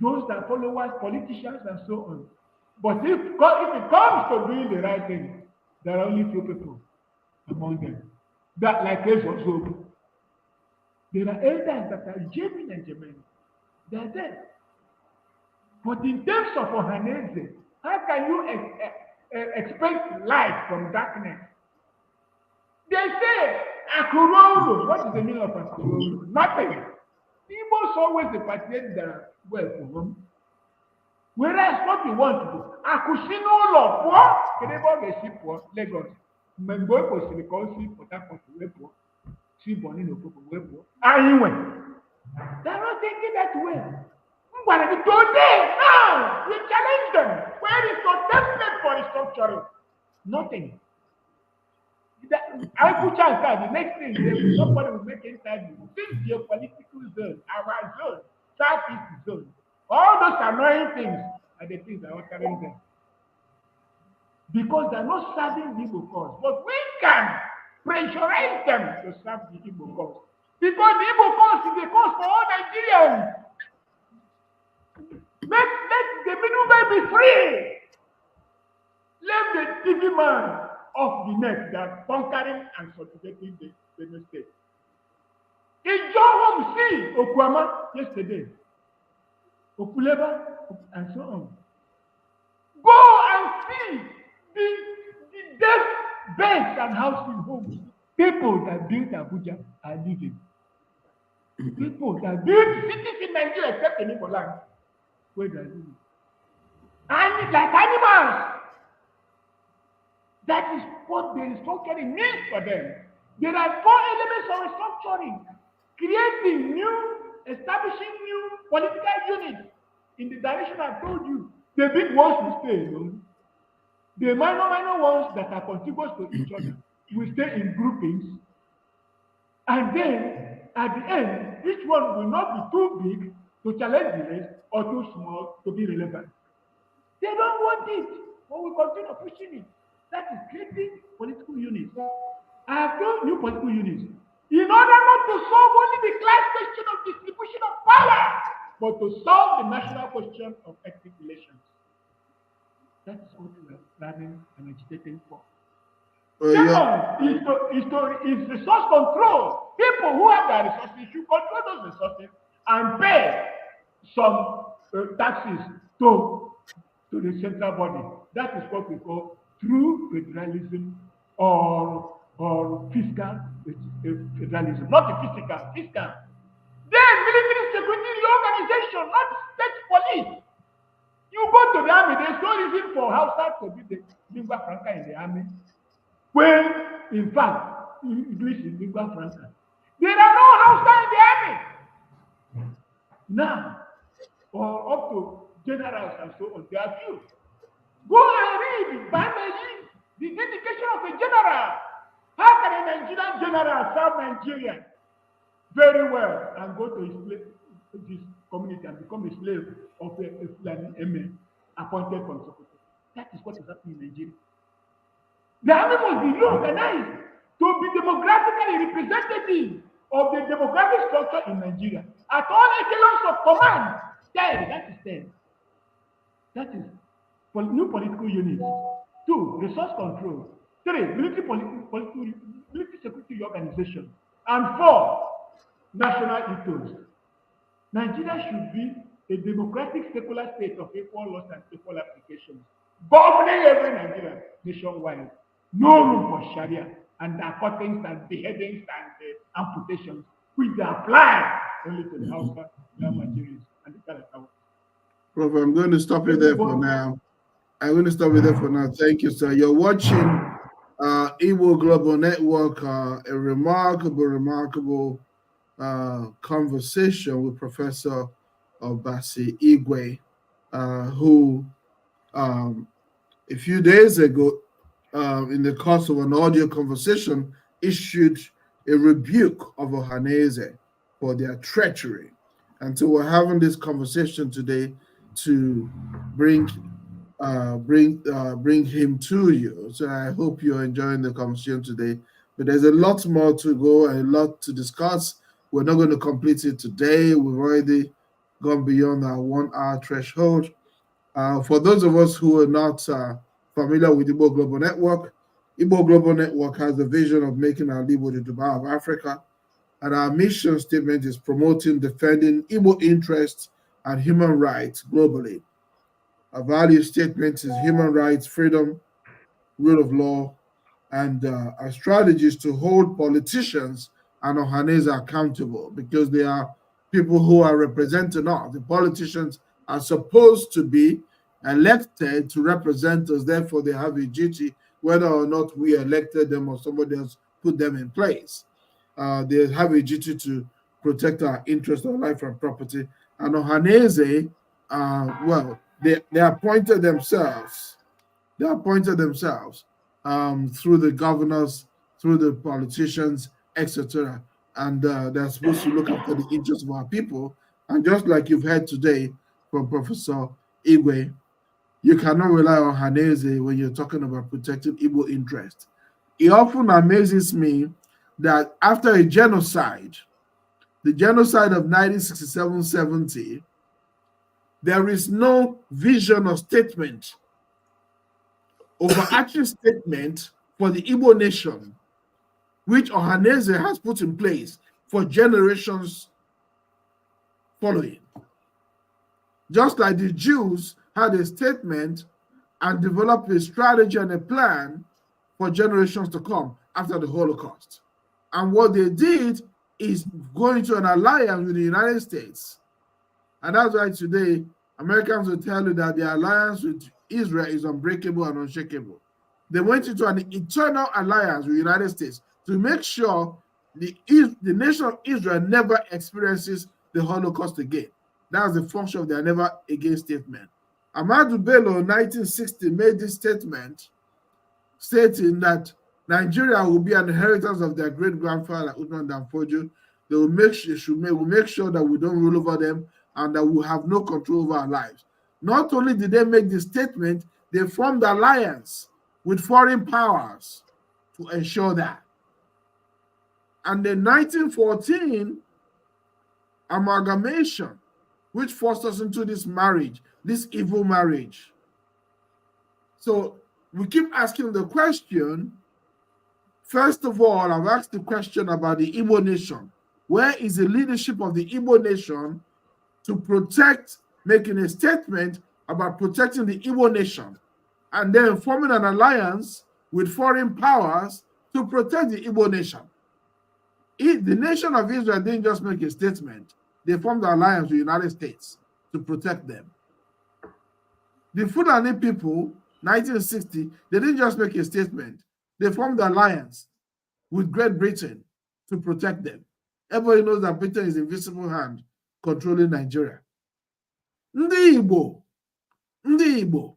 those that follow us, politicians, and so on. But if it comes to doing the right thing, there are only few people among them. That, like case was over. There are elders that are genuine and genuine. They are there. But in terms of Ohaneze, how can you expect light from darkness? They say, Akuroro. What is the meaning of Akuroro? Nothing. People always repatriate their wealth for them. Whereas what we want to do, Akushino law, poor, Kenebo poor, Lagos. Membo ko Silicon Sea, Port Harcourt, Wepo, Sea Bonnie, no Wepo. Anyway, they're not thinking that way. But today, now, we challenge them. Where is your template for restructuring? Nothing. I put chance the next thing, somebody will make interview. This geopolitical zone, our zone, Southeast zone, all those annoying things are the things that are carrying them. Because they're not serving the Igbo cause. But we can pressurize them to serve the Igbo cause. Because the Igbo cause is the cause for all Nigerians. Let the middleman be free. Let the TV man off the neck that conquering and cultivating the Benue state. In your home, see Okwama yesterday, Okuleba, and so on. Go and see the death beds and housing homes. People that built Abuja are living. People that built cities in Nigeria, except in Igbo land, where they are living. And like animals. That is what the restructuring means for them. There are 4 elements of restructuring. Creating new, establishing new political units, in the direction I told you. The big ones will stay alone. The minor ones that are contiguous to each other will stay in groupings. And then, at the end, each one will not be too big to challenge the rest or too small to be relevant. They don't want it, but we continue pushing it. That is creating political units. I have told new political units, in order not to solve only the class question of distribution of power, but to solve the national question of ethnic relations. That is what we are planning and agitating for. Second is resource control. People who have their resources should control those resources and pay some taxes to the central body. That is what we call true federalism or fiscal federalism, not the fiscal. Then military security reorganization, not state police. You go to the army, there's no reason for Hausa to be the lingua franca in the army, when in fact English is lingua franca. There are no Hausa in the army now, or up to generals and so on. There are few. Go and read Bameji, the dedication of a general. How can a Nigerian general serve Nigeria very well and go to his community and become a slave of a Fulani emir appointed from Sokoto? That is what is happening in Nigeria. The army must be reorganized to be demographically representative of the demographic structure in Nigeria at all echelons of command. 10, that is 10. That is new political units. 2, resource control. 3, military security organization. And 4, national ethos. Nigeria should be a democratic secular state of equal laws and equal applications, governing every Nigerian nationwide. No room for Sharia and cuttings and beheadings and amputations, which they apply only to the Hausa, the Nigerians, and the Kalakawa. Prof, I'm going to stop you there for now. Thank you, sir. You're watching Igbo Global Network, a remarkable conversation with Professor Prof Igwe, who a few days ago, in the course of an audio conversation, issued a rebuke of Ohaneze for their treachery. And so we're having this conversation today to bring him to you. So I hope you're enjoying the conversation today. But there's a lot more to go and a lot to discuss. We're not going to complete it today. We've already gone beyond our 1 hour threshold. For those of us who are not familiar with Igbo Global Network has the vision of making our Igbo the Dubai of Africa. And our mission statement is promoting, defending Igbo interests and human rights globally. Our value statement is human rights, freedom, rule of law, and our strategy is to hold politicians and Ohaneze accountable, because they are people who are representing us. The politicians are supposed to be elected to represent us, therefore they have a duty, whether or not we elected them or somebody else put them in place. They have a duty to protect our interest of life and property. And Ohaneze, they appointed themselves. They appointed themselves through the governors, through the politicians, etc. And they're supposed to look after the interests of our people. And just like you've heard today from Professor Igwe, you cannot rely on Ohaneze when you're talking about protecting Igbo interests. It often amazes me that after a genocide, the genocide of 1967-70, there is no vision or statement, overarching statement for the Igbo nation, which Ohaneze has put in place for generations following. Just like the Jews had a statement and developed a strategy and a plan for generations to come after the Holocaust. And what they did is go into an alliance with the United States. And that's why today, Americans will tell you that the alliance with Israel is unbreakable and unshakable. They went into an eternal alliance with the United States to make sure the nation of Israel never experiences the Holocaust again. That's the function of their never again statement. Ahmadu Bello in 1960 made this statement stating that Nigeria will be an inheritance of their great-grandfather Uthman Danfodio. They will make sure that we don't rule over them and that we have no control over our lives. Not only did they make this statement, they formed alliance with foreign powers to ensure that. And the 1914 amalgamation, which forced us into this marriage, this evil marriage. So we keep asking the question. First of all, I've asked the question about the Igbo Nation. Where is the leadership of the Igbo Nation to protect, making a statement about protecting the Igbo Nation, and then forming an alliance with foreign powers to protect the Igbo Nation? The nation of Israel didn't just make a statement. They formed an alliance with the United States to protect them. The Fulani people, 1960, they didn't just make a statement. They formed an alliance with Great Britain to protect them. Everybody knows that Britain is the invisible hand controlling Nigeria. Ndị Igbo,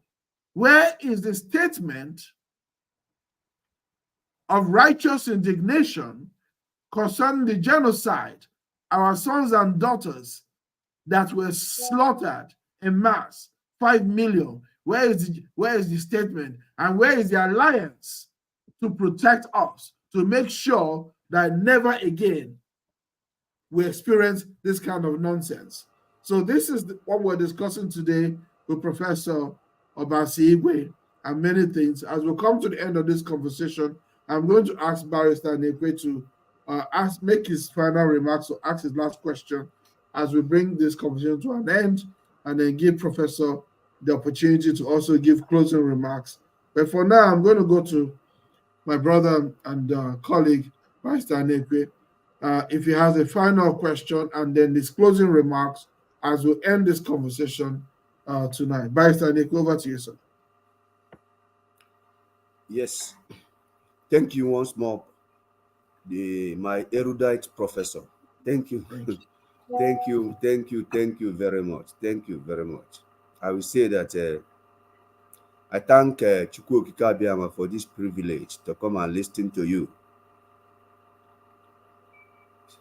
where is the statement of righteous indignation concerning the genocide, our sons and daughters that were slaughtered en masse, 5 million? Where is the statement, and where is the alliance to protect us, to make sure that never again we experience this kind of nonsense? So this is what we're discussing today with Professor Obasi Igwe and many things. As we come to the end of this conversation, I'm going to ask Barrister Igwe to make his final remarks or ask his last question as we bring this conversation to an end, and then give Professor the opportunity to also give closing remarks. But for now, I'm going to go to my brother and colleague, Barrister Igwe, if he has a final question, and then his closing remarks as we end this conversation tonight. Barrister Igwe, over to you, sir. Yes. Thank you once more, my erudite professor. Thank you. Thank you very much. Thank you very much. I will say that I thank Chukwu Okike Abiyama for this privilege to come and listen to you.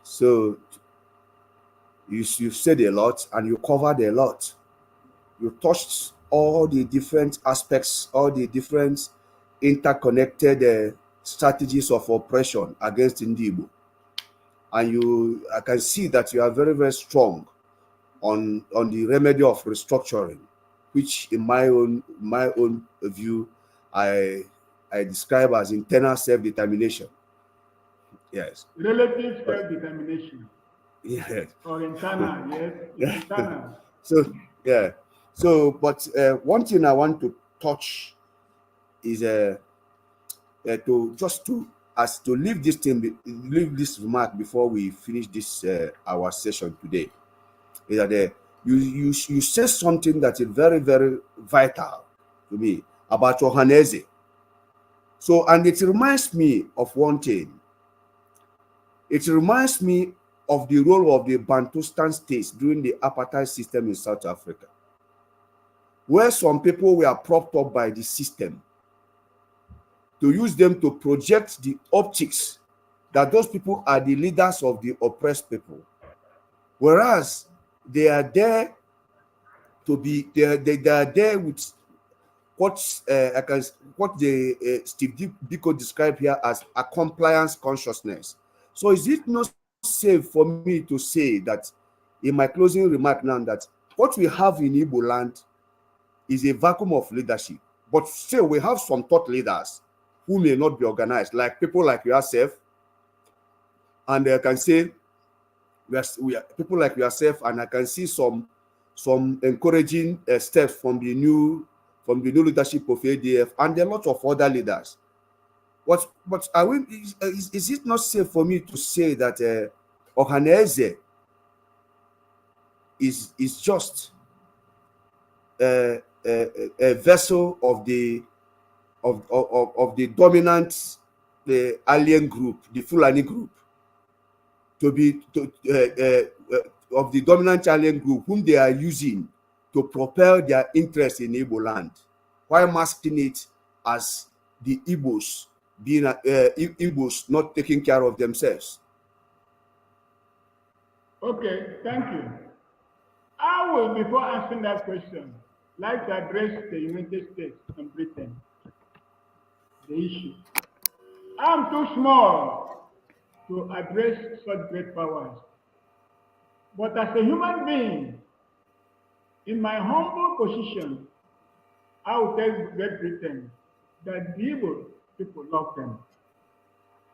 So you've said a lot and you covered a lot. You touched all the different aspects, all the different interconnected strategies of oppression against Ndigbo. And I can see that you are very, very strong on the remedy of restructuring, which in my own view, I describe as internal self-determination. Yes. Relative self-determination. Yes. Or internal, yes. Internal. So, yeah. So, but one thing I want to touch is to leave this remark before we finish this our session today, is that you said something that is very, very vital to me about Ohaneze. So, and it reminds me of one thing. It reminds me of the role of the Bantustan states during the apartheid system in South Africa, where some people were propped up by the system to use them to project the optics that those people are the leaders of the oppressed people, whereas they are there to be they are there with what Steve Biko described here as a compliance consciousness. So is it not safe for me to say that in my closing remark now that what we have in Igbo land is a vacuum of leadership, but still we have some thought leaders who may not be organized, like people like yourself, and I can say we are people like yourself, and I can see some encouraging steps from the new leadership of ADF and a lot of other leaders. But is it not safe for me to say that Ohaneze is just a vessel of the dominant alien group, the Fulani group, of the dominant challenge group whom they are using to propel their interest in Igbo land, while masking it as the Igbos being Igbos not taking care of themselves. Okay, thank you. I will, before answering that question, like to address the United States and Britain, the issue. I'm too small to address such great powers. But as a human being, in my humble position, I will tell Great Britain that the Igbo people love them.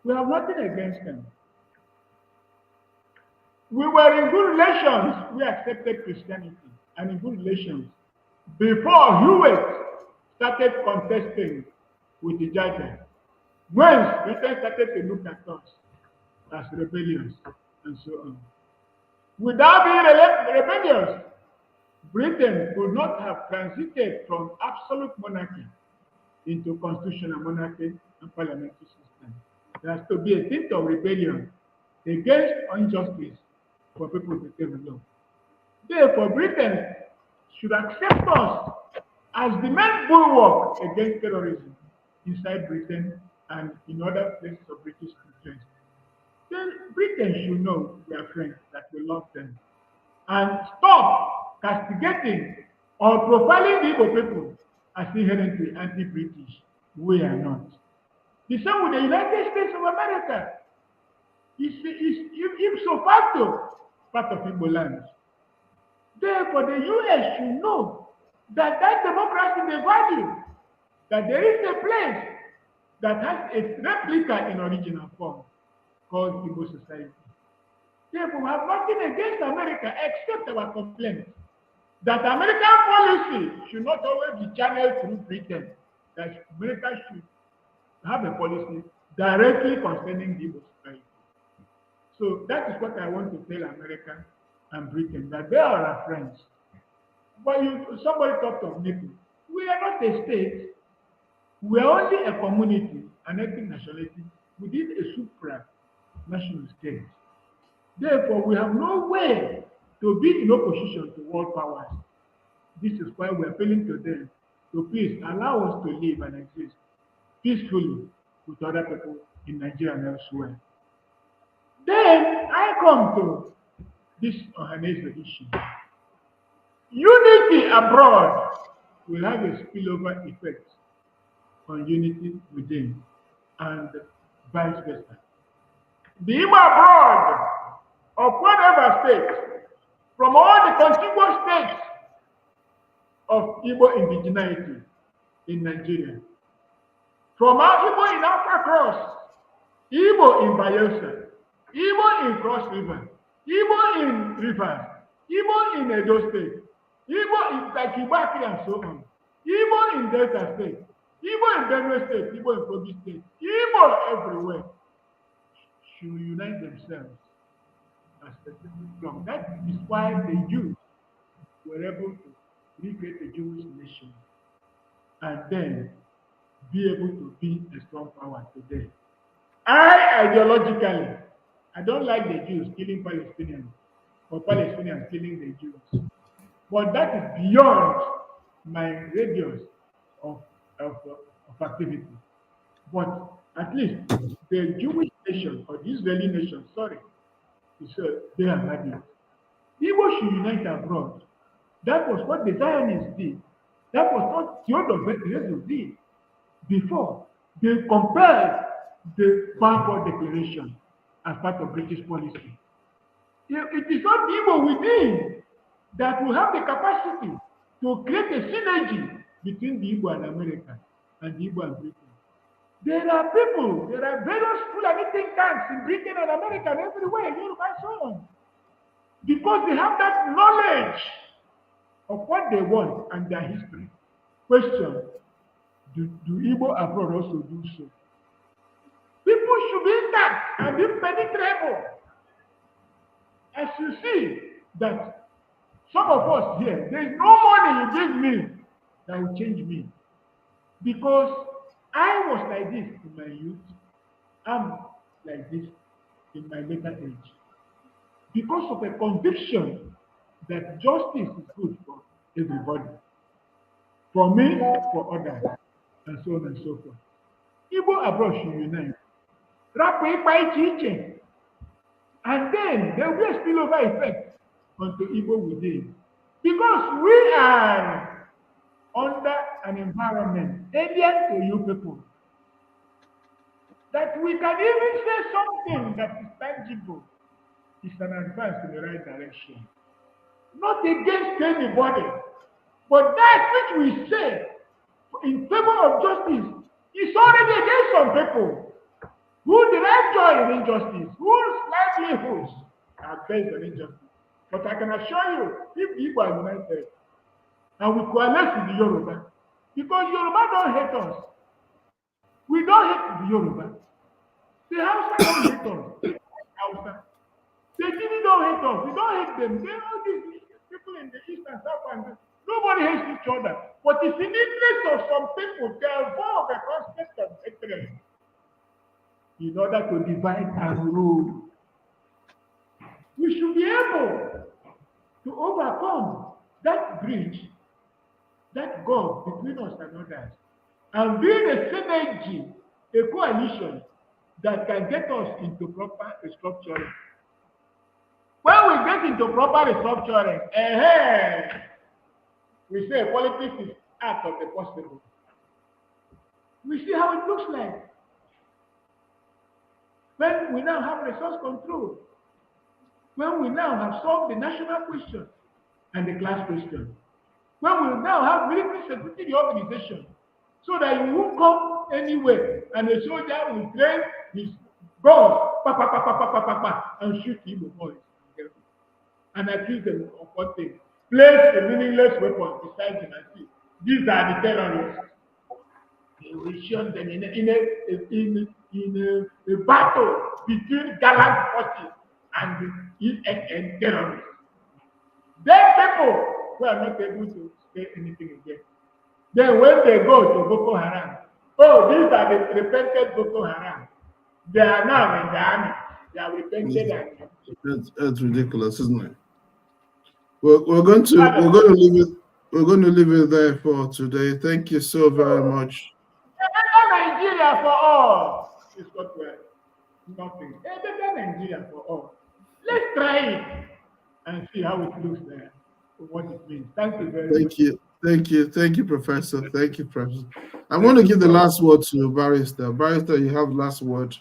We have nothing against them. We were in good relations. We accepted Christianity and in good relations before Hewitt started contesting with the judges. When Britain started to look at us as rebellious and so on. Without being rebellious, Britain could not have transited from absolute monarchy into constitutional monarchy and parliamentary system. There has to be a tint of rebellion against injustice for people to take the law. Therefore, Britain should accept us as the main bulwark against terrorism inside Britain and in other places of British interest. Then Britain should know we are friends, that we love them, and stop castigating or profiling the Igbo people as inherently anti-British. We are not. The same with the United States of America. Is ipso facto part of Igbo land. Therefore, the US should know that democracy is a value, that there is a place that has a replica in original form called Igbo society. Therefore, we have nothing against America except our complaint that American policy should not always be channeled through Britain, that America should have a policy directly concerning the Igbo society. So that is what I want to tell America and Britain, that they are our friends. But somebody talked of NATO. We are not a state. We are only a community, an ethnic nationality within a supranational state. Therefore, we have no way to be in opposition to world powers. This is why we are appealing to them to please allow us to live and exist peacefully with other people in Nigeria and elsewhere. Then I come to this Ohaneze issue. Unity abroad will have a spillover effect on unity within and vice versa. The Igbo abroad of whatever state, from all the contiguous states of Igbo indigeneity in Nigeria, from our Igbo in Alpha Cross, Igbo in Bayelsa, Igbo in Cross River, Igbo in Rivers, Igbo in Edo State, Igbo in Takibaki and so on, Igbo in Delta State, Igbo in Benue State, Igbo in Kogi State, Igbo everywhere should unite themselves as a strong. That is why the Jews were able to recreate a Jewish nation and then be able to be a strong power today. Ideologically, I don't like the Jews killing Palestinians or Palestinians killing the Jews. But that is beyond my radius of activity. But at least the Jewish nation or the Israeli nation, they are having it. People should unite abroad. That was what the Zionists did. That was what Theodore did before they compelled the Balfour Declaration as part of British policy. It is not Igbo within that will have the capacity to create a synergy between the Igbo and America and the Igbo and Britain. There are various Fulani think tanks in Britain and America and everywhere, Europe and so on. Because they have that knowledge of what they want and their history. Question, do Igbo abroad also do so? People should be intact and impenetrable. As you see that some of us here, there is no money you give me that will change me. Because I was like this in my youth. I'm like this in my later age. because of a conviction that justice is good for everybody, for me, for others, and so on and so forth. Igbo abroad should unite. And then there will be a spillover effect onto Igbo within. Because we are under an environment alien to you people, that we can even say something that is tangible is an advance in the right direction. Not against anybody, but that which we say in favor of justice is already against some people who derive joy in injustice, whose livelihoods are based on injustice. But I can assure you, if Igbo are united and we coalesce with the Yoruba, because Yoruba don't hate us, we don't hate the Yoruba. The Hausa don't hate us. Hausa. The Gini don't hate us. We don't hate them. They all these people in the east and south and nobody hates each other. But it's in the interest of some people to evolve a concept of hatred in order to divide and rule. We should be able to overcome that bridge, that gulf between us and others, and build a synergy, a coalition that can get us into proper restructuring. When we get into proper restructuring, we say politics is out of the possible. We see how it looks like. When we now have resource control, when we now have solved the national question and the class question, when we now have military security organization, so that you won't come anywhere and a soldier will train his gun, and shoot Igbo boys and accuse them of what thing. Place a meaningless weapon beside them and see, these are the terrorists. They will shoot them in a battle between gallant forces and the ESN terrorists. Then people who are not able to say anything again. Then when they go to Boko Haram, oh, these are the repented Boko Haram. They are now in the army. They are repented. That's ridiculous, isn't it? We're going to leave it there for today. Thank you so very much. Nigeria for all is what we're nothing. Nigeria for all. Let's try it and see how it looks there, what it means. Thank you very much. Thank you, Professor. Thank you, Professor. I want to give the last word to Barrister. Barrister, you have last word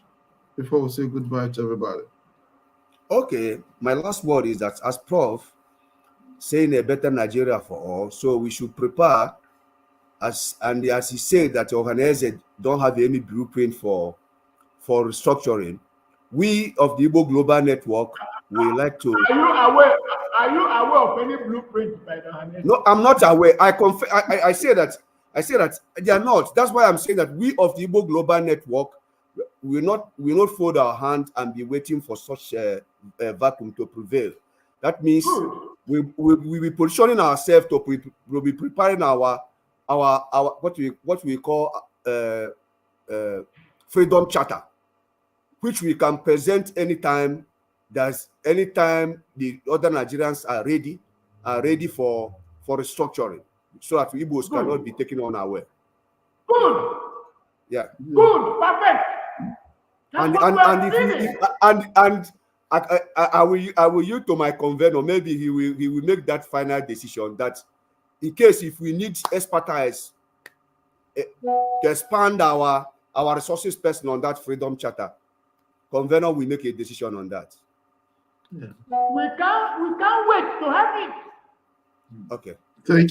before we say goodbye to everybody. Okay, my last word is that as Prof saying a better Nigeria for all, so we should prepare as he said that Ohaneze don't have any blueprint for restructuring. We of the Igbo Global Network, we like to. Are you aware of any blueprint by the Ohaneze? No, I'm not aware. I say that they are not. That's why I'm saying that we of the Igbo Global Network will not fold our hand and be waiting for such a vacuum to prevail. That means we will be positioning ourselves to we'll be preparing our what we call freedom charter, which we can present anytime the other Nigerians are ready for restructuring, so that Igbos cannot be taken unaware. Good. Yeah. Good. Perfect. I will yield to my convener. Maybe he will make that final decision that in case if we need expertise to expand our resources person on that freedom charter, convener will make a decision on that. Yeah. We can't wait to have it. Okay. Thank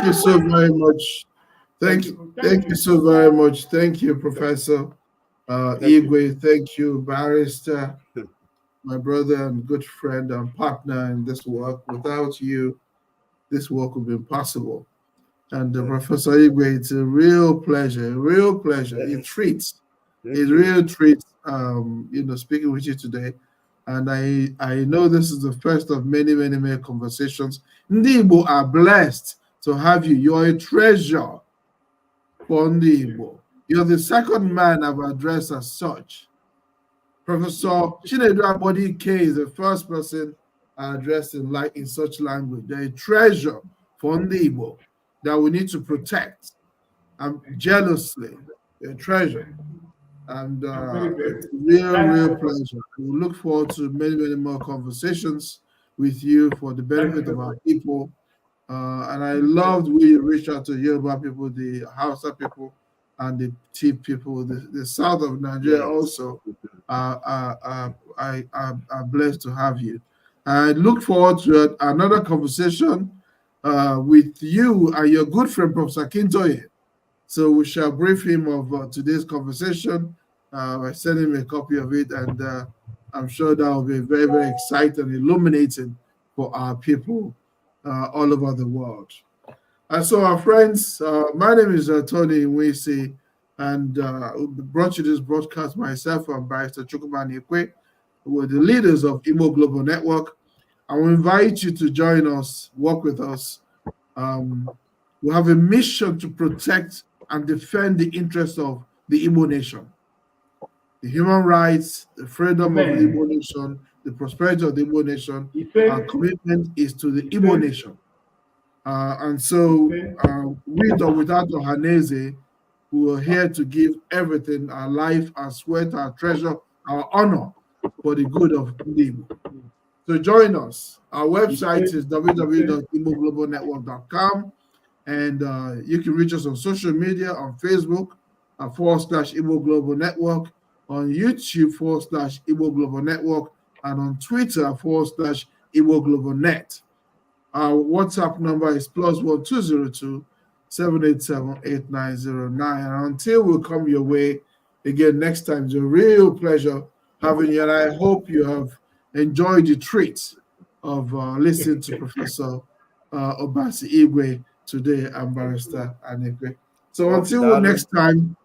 you so very much. Thank you so very much. Thank you, Professor Igwe. Thank you, Barrister, my brother and good friend and partner in this work. Without you, this work would be impossible. And Professor Igwe, it's a real pleasure, a treat. It's a real treat, speaking with you today. And I know this is the first of many conversations. Ndigbo are blessed to have you. You're a treasure for Ndigbo. You're the second man I've addressed as such. Professor Chinedu Abodike is the first person are addressed in such language. They're a treasure for Ndigbo that we need to protect jealously. They're a treasure. And it's a real pleasure. We look forward to many more conversations with you for the benefit of our people. And I loved when you reached out to Yoruba people, the Hausa people, and the Tiv people, the south of Nigeria also. I'm blessed to have you. I look forward to another conversation with you and your good friend, Professor Kintoye. So we shall brief him of today's conversation. I send him a copy of it, and I'm sure that will be very exciting, illuminating for our people all over the world. And so, our friends, my name is Tony Nwisi, and brought you this broadcast myself and Barrister Chukwuma Igwe. We're the leaders of Igbo Global Network. I will invite you to join us, work with us. We have a mission to protect and defend the interests of the Igbo Nation. The human rights, the freedom of the Igbo Nation, the prosperity of the Igbo Nation. Our commitment is to the Igbo Nation. And so, with or without Ohaneze, we are here to give everything, our life, our sweat, our treasure, our honor for the good of Ndigbo. So join us. Our website is www.igboglobalnetwork.com, and you can reach us on social media, on Facebook, /Igbo Global Network, on YouTube, /Igbo Global Network, and on Twitter, /Igbo Global Net. Our WhatsApp number is +1202 787 8909. And until we come your way again next time, it's a real pleasure having you. And I hope you have enjoyed the treat of listening to Professor Obasi Igwe today and Barrister Igwe. So until next time,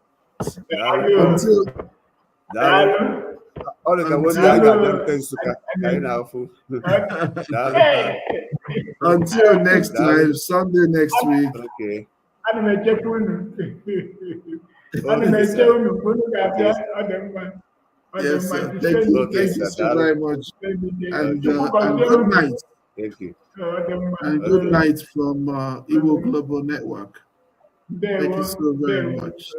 until next time, Sunday next week. Okay. Yes, sir. Thank you so very much. And good night. Thank you. And good night from Igbo Global Network. Thank you so very much.